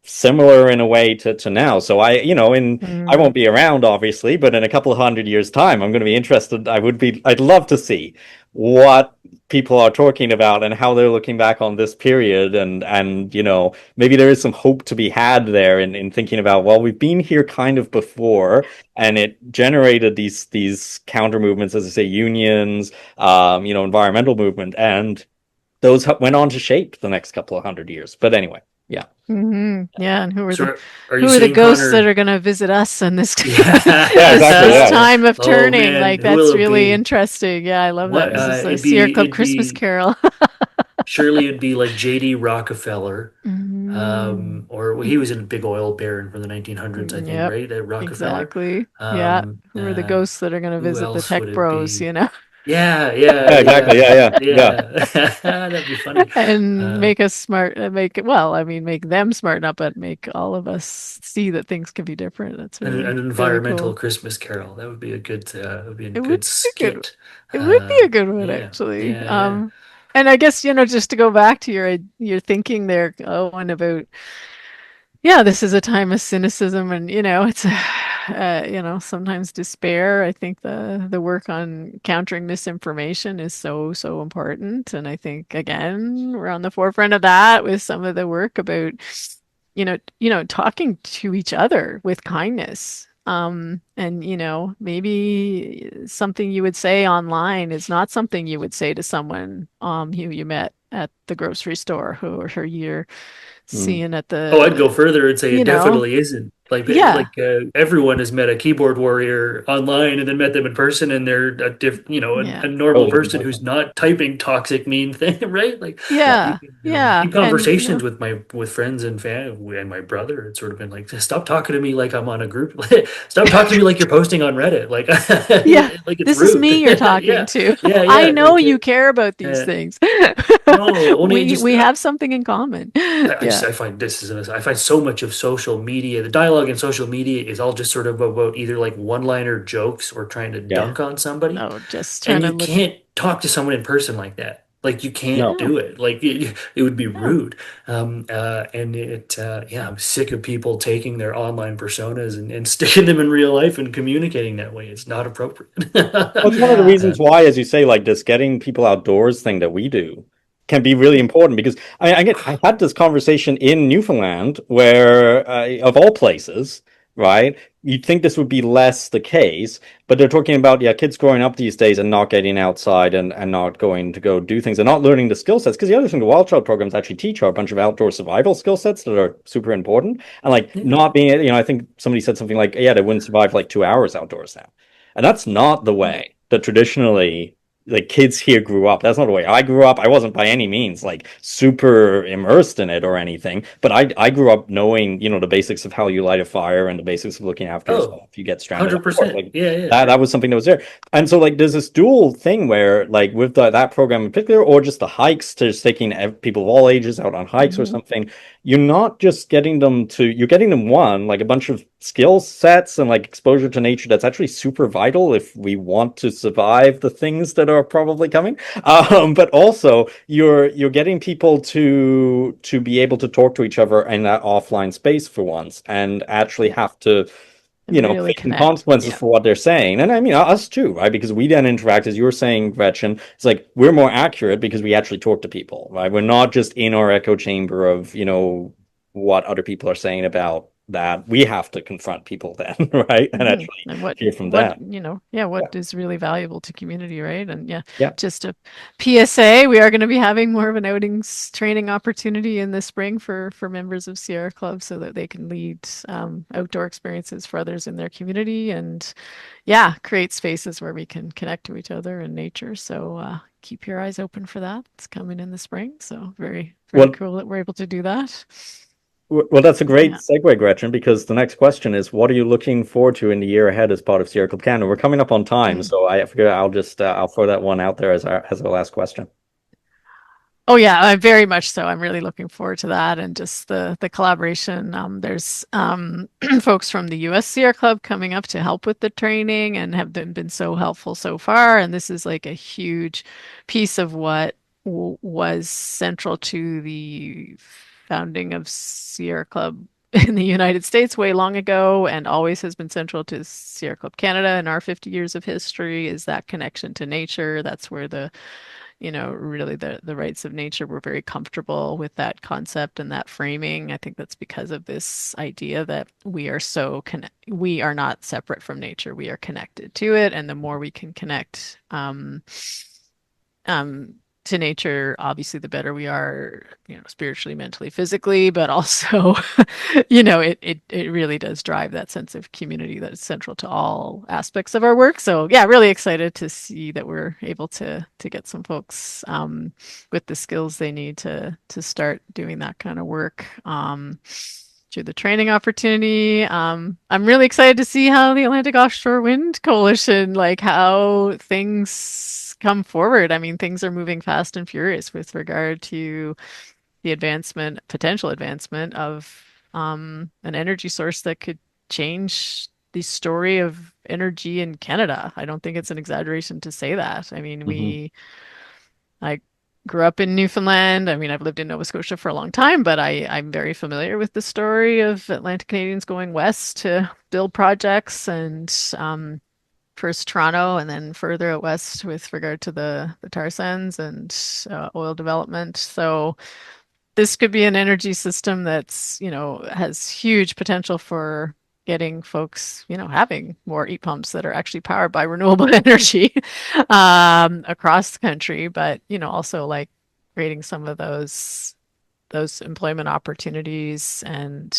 similar in a way to now. So I Mm. won't be around obviously, but in a couple of 100 years time, I'm going to be interested. I'd love to see what people are talking about and how they're looking back on this period, and maybe there is some hope to be had there in thinking about, well, we've been here kind of before, and it generated these counter movements, as I say, unions, environmental movement, and those went on to shape the next couple of 100 years. But anyway, yeah. Yeah, and So are you who are the saying, ghosts that Connor? are going to visit us in this Yeah, exactly. this Yeah, Yeah. yeah. time of Oh turning? man, Like who will that's it really be? interesting. Yeah, I love that. What This is our it'd Sierra be Club it'd Christmas be Carol. surely it'd be like J.D. Rockefeller. Mm, Or well, he was a big oil baron from the 1900s, I think, yep, right? At Rockefeller. exactly. Yeah, Um, who are the uh, ghosts that are going to who visit the else tech would it bros, be? you know? Yeah, Yeah, yeah, exactly. yeah, Yeah, yeah, yeah. yeah. That'd be funny. And Uh, make us smart, well, I mean, make them smarten up, but make all of us see that things can be different. That's an really, really environmental cool. Christmas Carol. That would be a good. Would be a It would good be a good, skit. it would be a good one, Yeah, actually. yeah, yeah. And I guess, just to go back to your thinking there, Owen, about, yeah, this is a time of cynicism and, it's, sometimes despair. I think the work on countering misinformation is so, so important. And I think, again, we're on the forefront of that with some of the work about, talking to each other with kindness. And maybe something you would say online is not something you would say to someone who you met at the grocery store, who you're Mm. seeing at Oh, I'd go the, further and say it you know, definitely isn't. yeah, Everyone has met a keyboard warrior online and then met them in person, and they're a yeah, normal Totally person different who's person. not typing toxic mean thing, right? Like Yeah. you yeah, can, yeah. keep And, conversations with friends and family and my brother. It's sort of been like, stop talking to me like I'm on a group. Stop talking to me like you're posting on Reddit. Like yeah, like it's this is rude. me you're talking Yeah, to. yeah, I yeah. know you care about these Uh, things. no, only just We have something in common. Yeah. I find I find so much of social media, the dialogue in social media is all just sort of about either like one-liner jokes or trying to Yeah. dunk on somebody. No, just trying And to you look. can't talk to someone in person like that. Like you can't No. Yeah, do it. Like it would be yeah. rude. Yeah, I'm sick of people taking their online personas and sticking them in real life and communicating that way. It's not appropriate. Well, it's one of the Yeah. Uh, reasons why, as you say, like this getting people outdoors thing that we do can be really important, because I had this conversation in Newfoundland where, of all places, right? You'd think this would be less the case, but they're talking about, yeah, kids growing up these days and not getting outside and not going to go do things and not learning the skill sets. Because the other thing the Wild Child programs actually teach are a bunch of outdoor survival skill sets that are super important. And like yeah. not being, I think somebody said something like, yeah, they wouldn't survive like 2 hours outdoors now. And that's not the way that traditionally like kids here grew up. That's not the way I grew up. I wasn't by any means like super immersed in it or anything, but I grew up knowing, the basics of how you light a fire and the basics of looking after yourself Oh, if you get stranded outdoors. 100%. Like Yeah, yeah. that was something that was there. And so like there's this dual thing where like with that program in particular, or just the hikes, to just taking people of all ages out on hikes or Hmm. something, you're getting them one, like a bunch of skill sets and like exposure to nature that's actually super vital if we want to survive the things that are probably coming. But also you're getting people to be able to talk to each other in that offline space for once and actually Yeah. have to And really facing connect. consequences Yeah. for what they're saying. And I mean, us too, right? Because we then interact, as you were saying, Gretchen, it's like we're more accurate because we actually talk to people, right? We're not just in our echo chamber of, what other people are saying about that. We have to confront people then, right? And Hmm. actually And hear from what, them. yeah, what Yeah. is really valuable to community, right? And yeah, Yeah. just a PSA, we are going to be having more of an outings training opportunity in the spring for members of Sierra Club so that they can lead outdoor experiences for others in their community and yeah, create spaces where we can connect to each other and nature. So keep your eyes open for that. It's coming in the spring. So very, very Well, cool that we're able to do that. Well, that's a great Yeah. segue, Gretchen, because the next question is, what are you looking forward to in the year ahead as part of Sierra Club Canada? We're coming up on time, Mm. so I figure I'll just I'll throw that one out there as our last question. Oh yeah, very much so. I'm really looking forward to that and just the collaboration. There's folks from the US Sierra Club coming up to help with the training and have been so helpful so far. And this is like a huge piece of what was central to the founding of Sierra Club in the United States way long ago and always has been central to Sierra Club Canada and our 50 years of history is that connection to nature. That's where really the rights of nature, we're very comfortable with that concept and that framing. I think that's because of this idea that we are not separate from nature. We are connected to it. And the more we can connect um, to nature, obviously, the better we are, spiritually, mentally, physically, but also, it really does drive that sense of community that is central to all aspects of our work. So yeah, really excited to see that we're able to get some folks with the skills they need to start doing that kind of work. Through the training opportunity. I'm really excited to see how the Atlantic Offshore Wind Coalition, like how things come forward. I mean, things are moving fast and furious with regard to the potential advancement of an energy source that could change the story of energy in Canada. I don't think it's an exaggeration to say that. I mean, Hmm. I grew up in Newfoundland. I mean, I've lived in Nova Scotia for a long time, but I'm very familiar with the story of Atlantic Canadians going west to build projects and first Toronto and then further out west with regard to the tar sands and oil development. So this could be an energy system that's, has huge potential for getting folks, having more heat pumps that are actually powered by renewable energy across the country, but, also like creating some of those employment opportunities and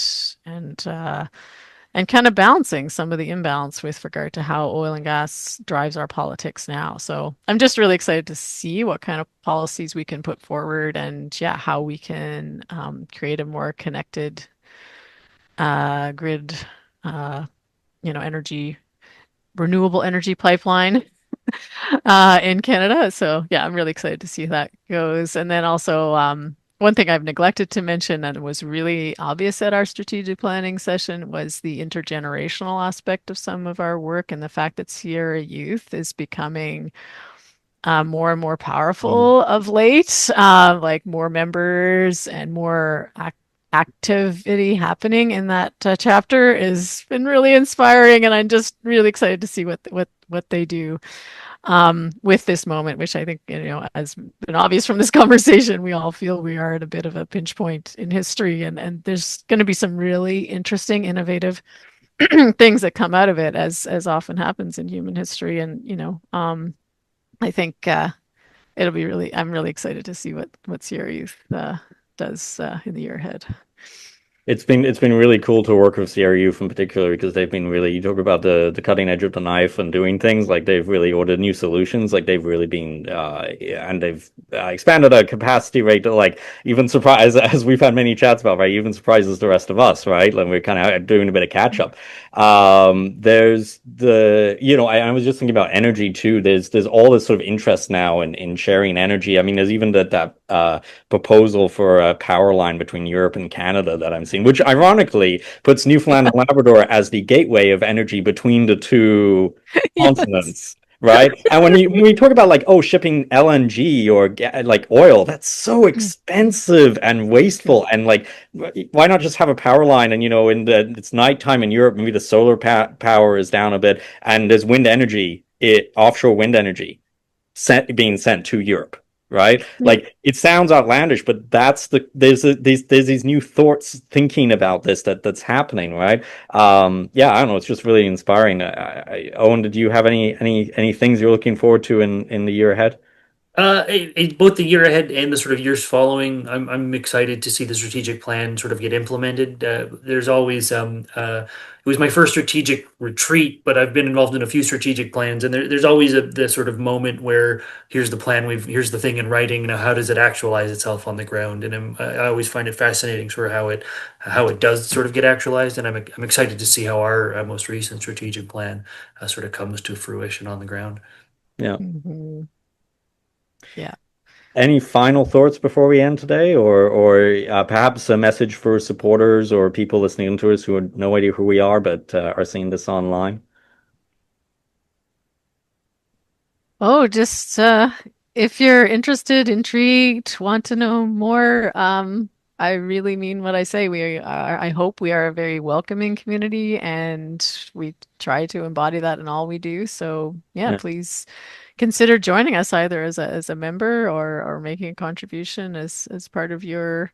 kind of balancing some of the imbalance with regard to how oil and gas drives our politics now. So I'm just really excited to see what kind of policies we can put forward and yeah, how we can create a more connected grid, uh, energy, renewable energy pipeline in Canada. So yeah, I'm really excited to see how that goes. And then also, one thing I've neglected to mention that was really obvious at our strategic planning session was the intergenerational aspect of some of our work and the fact that Sierra Youth is becoming more and more powerful of late, like more members and more activity happening in that chapter has been really inspiring, and I'm just really excited to see what they do with this moment, which I think, has been obvious from this conversation. We all feel we are at a bit of a pinch point in history, and there's going to be some really interesting, innovative things that come out of it, as often happens in human history. And I think it'll be really. I'm really excited to see what Sierra Youth does in the year ahead. It's been really cool to work with Sierra Youth in particular because they've been really, you talk about the cutting edge of the knife and doing things like they've really ordered new solutions, like they've really been yeah, and they've expanded our capacity rate to like even surprise as we've had many chats about, right, even surprises the rest of us, right, like we're kind of doing a bit of catch up. There's I was just thinking about energy too. There's all this sort of interest now in sharing energy. I mean, there's even that proposal for a power line between Europe and Canada that I'm seeing, which ironically puts Newfoundland and Labrador as the gateway of energy between the two Yes. continents. Right. And when we talk about like, oh, shipping LNG or like oil, that's so expensive and Yeah. wasteful. And like, why not just have a power line? And, it's nighttime in Europe, maybe the solar power is down a bit and there's wind energy, offshore wind energy being sent to Europe, right? Yeah. Like it sounds outlandish, but there's these new thoughts thinking about this that's happening, right? Yeah, I don't know. It's just really inspiring. Owen, did you have any things you're looking forward to in the year ahead? Both the year ahead and the sort of years following, I'm excited to see the strategic plan sort of get implemented. There's always it was my first strategic retreat, but I've been involved in a few strategic plans, and there's always the sort of moment where here's the plan, here's the thing in writing. Now, how does it actualize itself on the ground? And I always find it fascinating, sort of how it does sort of get actualized, and I'm excited to see how our most recent strategic plan sort of comes to fruition on the ground. Yeah. Mhm. Yeah. Any final thoughts before we end today, or perhaps a message for supporters or people listening to us who have no idea who we are but are seeing this online? Oh, just if you're interested, intrigued, want to know more, I really mean what I say. I hope we are a very welcoming community and we try to embody that in all we do. So yeah, Yeah. please consider joining us either as a member or making a contribution as part of your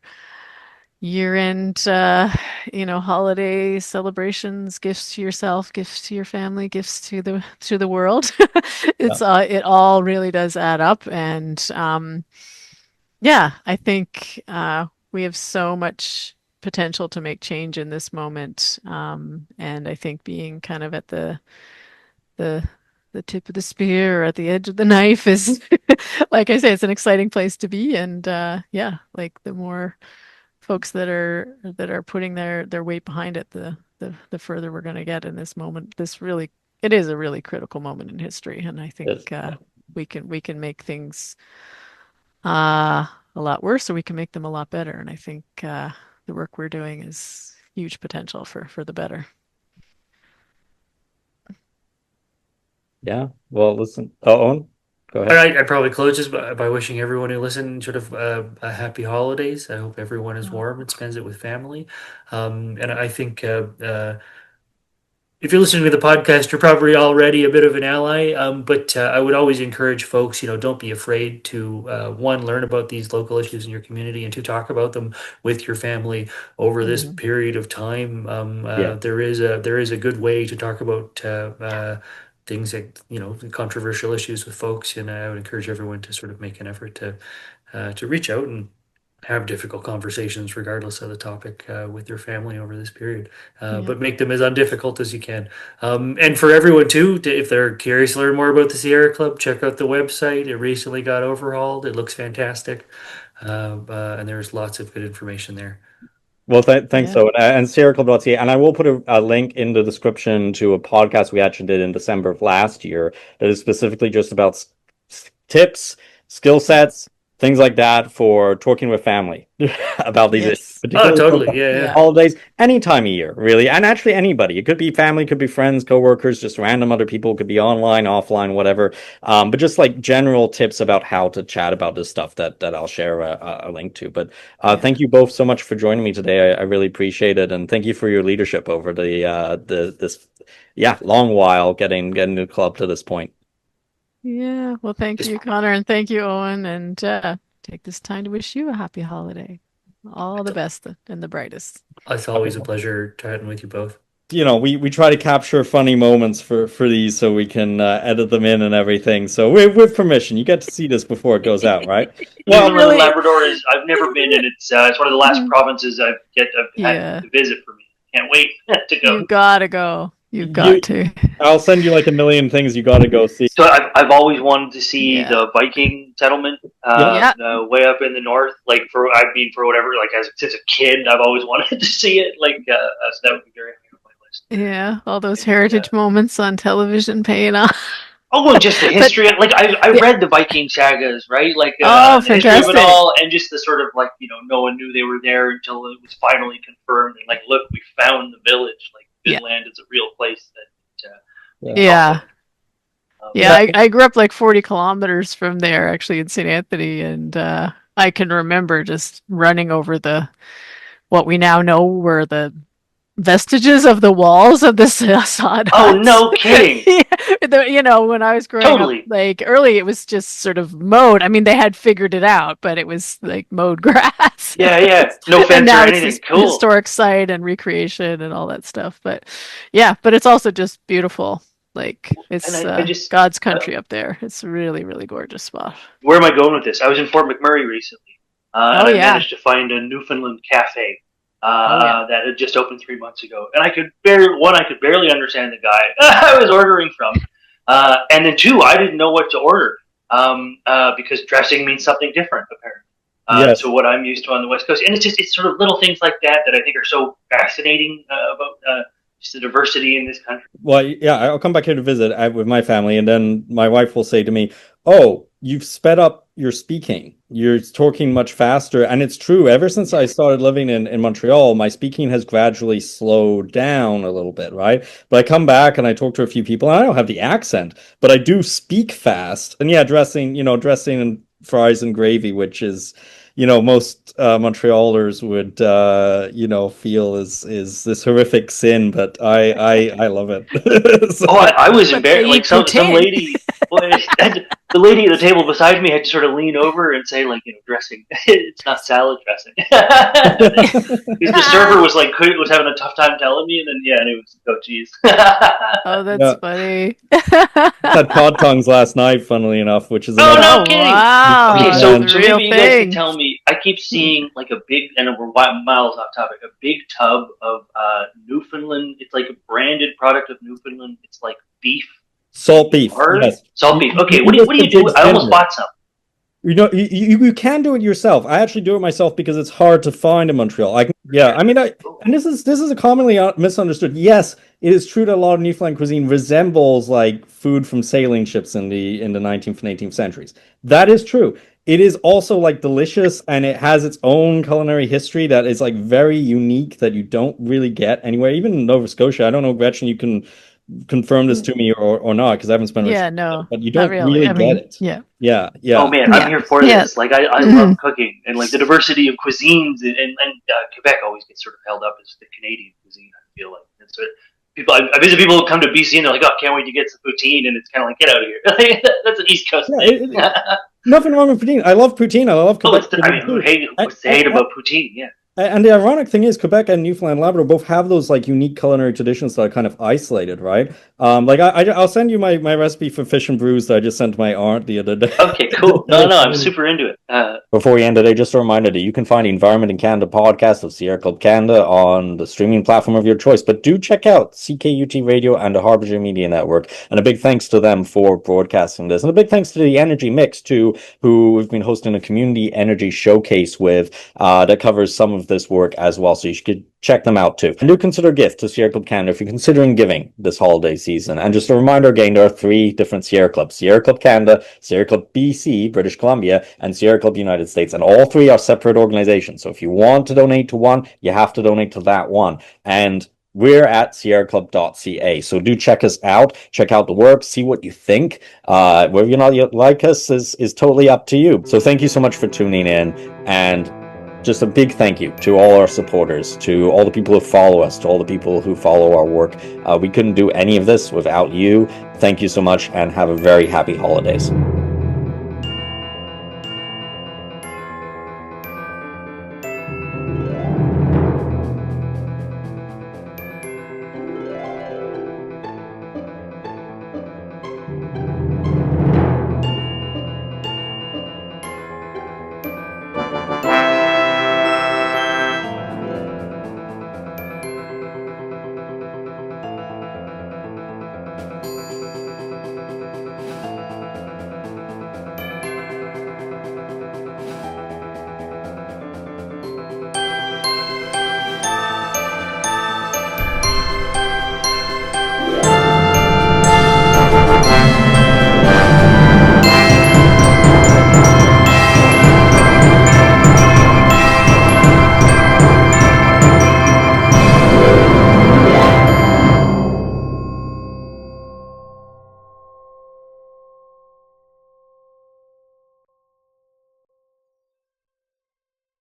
year-end holiday celebrations, gifts to yourself, gifts to your family, gifts to the world. Yeah. It all really does add up. And yeah, I think we have so much potential to make change in this moment. And I think being kind of at the the tip of the spear or at the edge of the knife is like I say, it's an exciting place to be. And yeah, like the more folks that are putting their weight behind it, the further we're going to get in this moment. It is a really critical moment in history, and I think Yes. we can make things a lot worse, or we can make them a lot better. And I think the work we're doing is huge potential for the better. Yeah. Well, listen. Oh, Owen, go All ahead. right, I'd probably close just by wishing everyone who listened sort of a happy holidays. I hope everyone is Oh, warm and spends it with family. And I think if you're listening to the podcast, you're probably already a bit of an ally. But I would always encourage folks, don't be afraid to one, learn about these local issues in your community, and to talk about them with your family over this mhm. period of time. Yeah. There is a good way to talk about things like controversial issues with folks, and I would encourage everyone to sort of make an effort to reach out and have difficult conversations, regardless of the topic, with your family over this period. Yeah, But make them as undifficult as you can. And for everyone too, if they're curious to learn more about the Sierra Club, check out the website. It recently got overhauled. It looks fantastic, and there's lots of good information there. Well, thanks, yeah, Owen. And sierraclub.ca. And I will put a link in the description to a podcast we actually did in December of last year that is specifically just about tips, skill yeah, sets, things like that for talking with family about these issues, yes, Oh, particularly totally. Yeah, yeah. yeah, holidays, any time of year, really. And actually, anybody. It could be family, could be friends, coworkers, just random other people, could be online, offline, whatever. But just like general tips about how to chat about this stuff that I'll share a link to. But yeah. thank you both so much for joining me today. I really appreciate it, and thank you for your leadership over the this long while getting the club to this point. Yeah. Well, thank It's, you, Connor, and thank you, Owen, and take this time to wish you a happy holiday. All the best and the brightest. it's always a pleasure chatting with you both. We try to capture funny moments for these so we can edit them in and everything. So with permission, you get to see this before it goes out, right? You Well, Newfoundland and really, Labrador is I've never been, and it's one of the last provinces I've had yeah, to visit for me. Can't wait to go. you gotta go. You've got you, to. I'll send you like a million things you got to go see. So I've always wanted to see Yeah. the Viking settlement Yep. Yeah. way up in the north. Like for whatever, like as a kid, I've always wanted to see it. So that would be very high on my list. Yeah. All those And heritage moments on television paying off. oh, and just the But history. Like I yeah. read the Viking sagas, right? Oh, The history of it fantastic. all, and just the sort of no one knew they were there until it was finally confirmed. And like, look, we found the village. Like Yeah. Finland is a real place that. Yeah. Yeah, Yeah. I grew up like 40 kilometers from there, actually in St. Anthony, and I can remember just running over the what we now know were the vestiges of the walls of the sod Oh, huts. no kidding! When I was growing up, Totally. like early, it was just sort of mowed. I mean, they had figured it out, but it was like mowed grass. Yeah. No And fence or now it's anything. this Cool. historic site and recreation and all that stuff. But yeah, but it's also just beautiful. Like And it's I just God's country up there. It's a really, really gorgeous spot. where am I going with this? I was in Fort McMurray recently, and Oh I yeah. managed to find a Newfoundland cafe Oh yeah. that had just opened 3 months ago, and I could barely understand the guy I was ordering from, and then two, I didn't know what to order because dressing means something different apparently. Yes. To what I'm used to on the West Coast, and it's sort of little things like that that I think are so fascinating about just the diversity in this country. Well, yeah, I'll come back here to visit with my family, and then my wife will say to me, "Oh, you've sped up your speaking. You're talking much faster." And it's true. Ever since I started living in Montreal, my speaking has gradually slowed down a little bit, right? But I come back and I talk to a few people, and I don't have the accent, but I do speak fast. And yeah, dressing in fries and gravy, which is, most Montrealers would, feel is this horrific sin, but I love it. So, Oh, I was But they embarrassed. Like eat some poutine. lady, well, the lady at the table beside me had to sort of lean over and say, like, dressing. It's not salad dressing. Because the server was having a tough time telling me, and then and it was geez. Oh, that's yeah, funny. had cod tongues last night, funnily enough, which is Oh, another. no Oh kidding. wow, Okay, Yeah. so the so real maybe you guys can thing. tell me. I keep seeing like a big, and we're miles off topic. A big tub of Newfoundland. It's like a branded product of Newfoundland. It's like beef. Salt beef, Hard? yes. Salt beef. Okay, You what do just you the do? big I almost standard. bought some. You can do it yourself. I actually do it myself because it's hard to find in Montreal. And this is a commonly misunderstood. Yes, it is true that a lot of Newfoundland cuisine resembles like food from sailing ships in the 19th and 18th centuries. That is true. It is also like delicious, and it has its own culinary history that is like very unique that you don't really get anywhere, even in Nova Scotia. I don't know, Gretchen, you can confirm this to me or not because I haven't spent much Yeah, time there, no, but you not don't really. really I get mean, it. yeah, Yeah, Oh yeah. man, I'm yeah, here for yeah. this. Like I love cooking, and like the diversity of cuisines, and Quebec always gets sort of held up as the Canadian cuisine. I feel like and so I visit people who come to BC and they're like, "Oh, can't wait to get some poutine," and it's kind of like, "Get out of here!" That's an East Coast Yeah, thing. nothing wrong with poutine. I love poutine. I love Oh, Quebec I cuisine mean, too. what's to hate about poutine? Yeah. And the ironic thing is, Quebec and Newfoundland and Labrador both have those like unique culinary traditions that are kind of isolated, right? Like I'll send you my recipe for fish and brews that I just sent to my aunt the other day. Okay, cool. No, I'm super into it. Before we end today, just a reminder that you can find the Environment in Canada podcast of Sierra Club Canada on the streaming platform of your choice. But do check out CKUT Radio and the Harbinger Media Network. And a big thanks to them for broadcasting this. And a big thanks to the Energy Mix, too, who we've been hosting a community energy showcase with that covers some of this work as well. So you should check them out too. And do consider a gift to Sierra Club Canada if you're considering giving this holiday season. And just a reminder again, there are 3 different Sierra Clubs: Sierra Club Canada, Sierra Club BC, British Columbia, and Sierra Club United States. And all 3 are separate organizations. So if you want to donate to one, you have to donate to that one. And we're at sierraclub.ca. So do check us out, check out the work, see what you think. Whether or not you like us is totally up to you. So thank you so much for tuning in, and just a big thank you to all our supporters, to all the people who follow us, to all the people who follow our work. We couldn't do any of this without you. Thank you so much, and have a very happy holidays.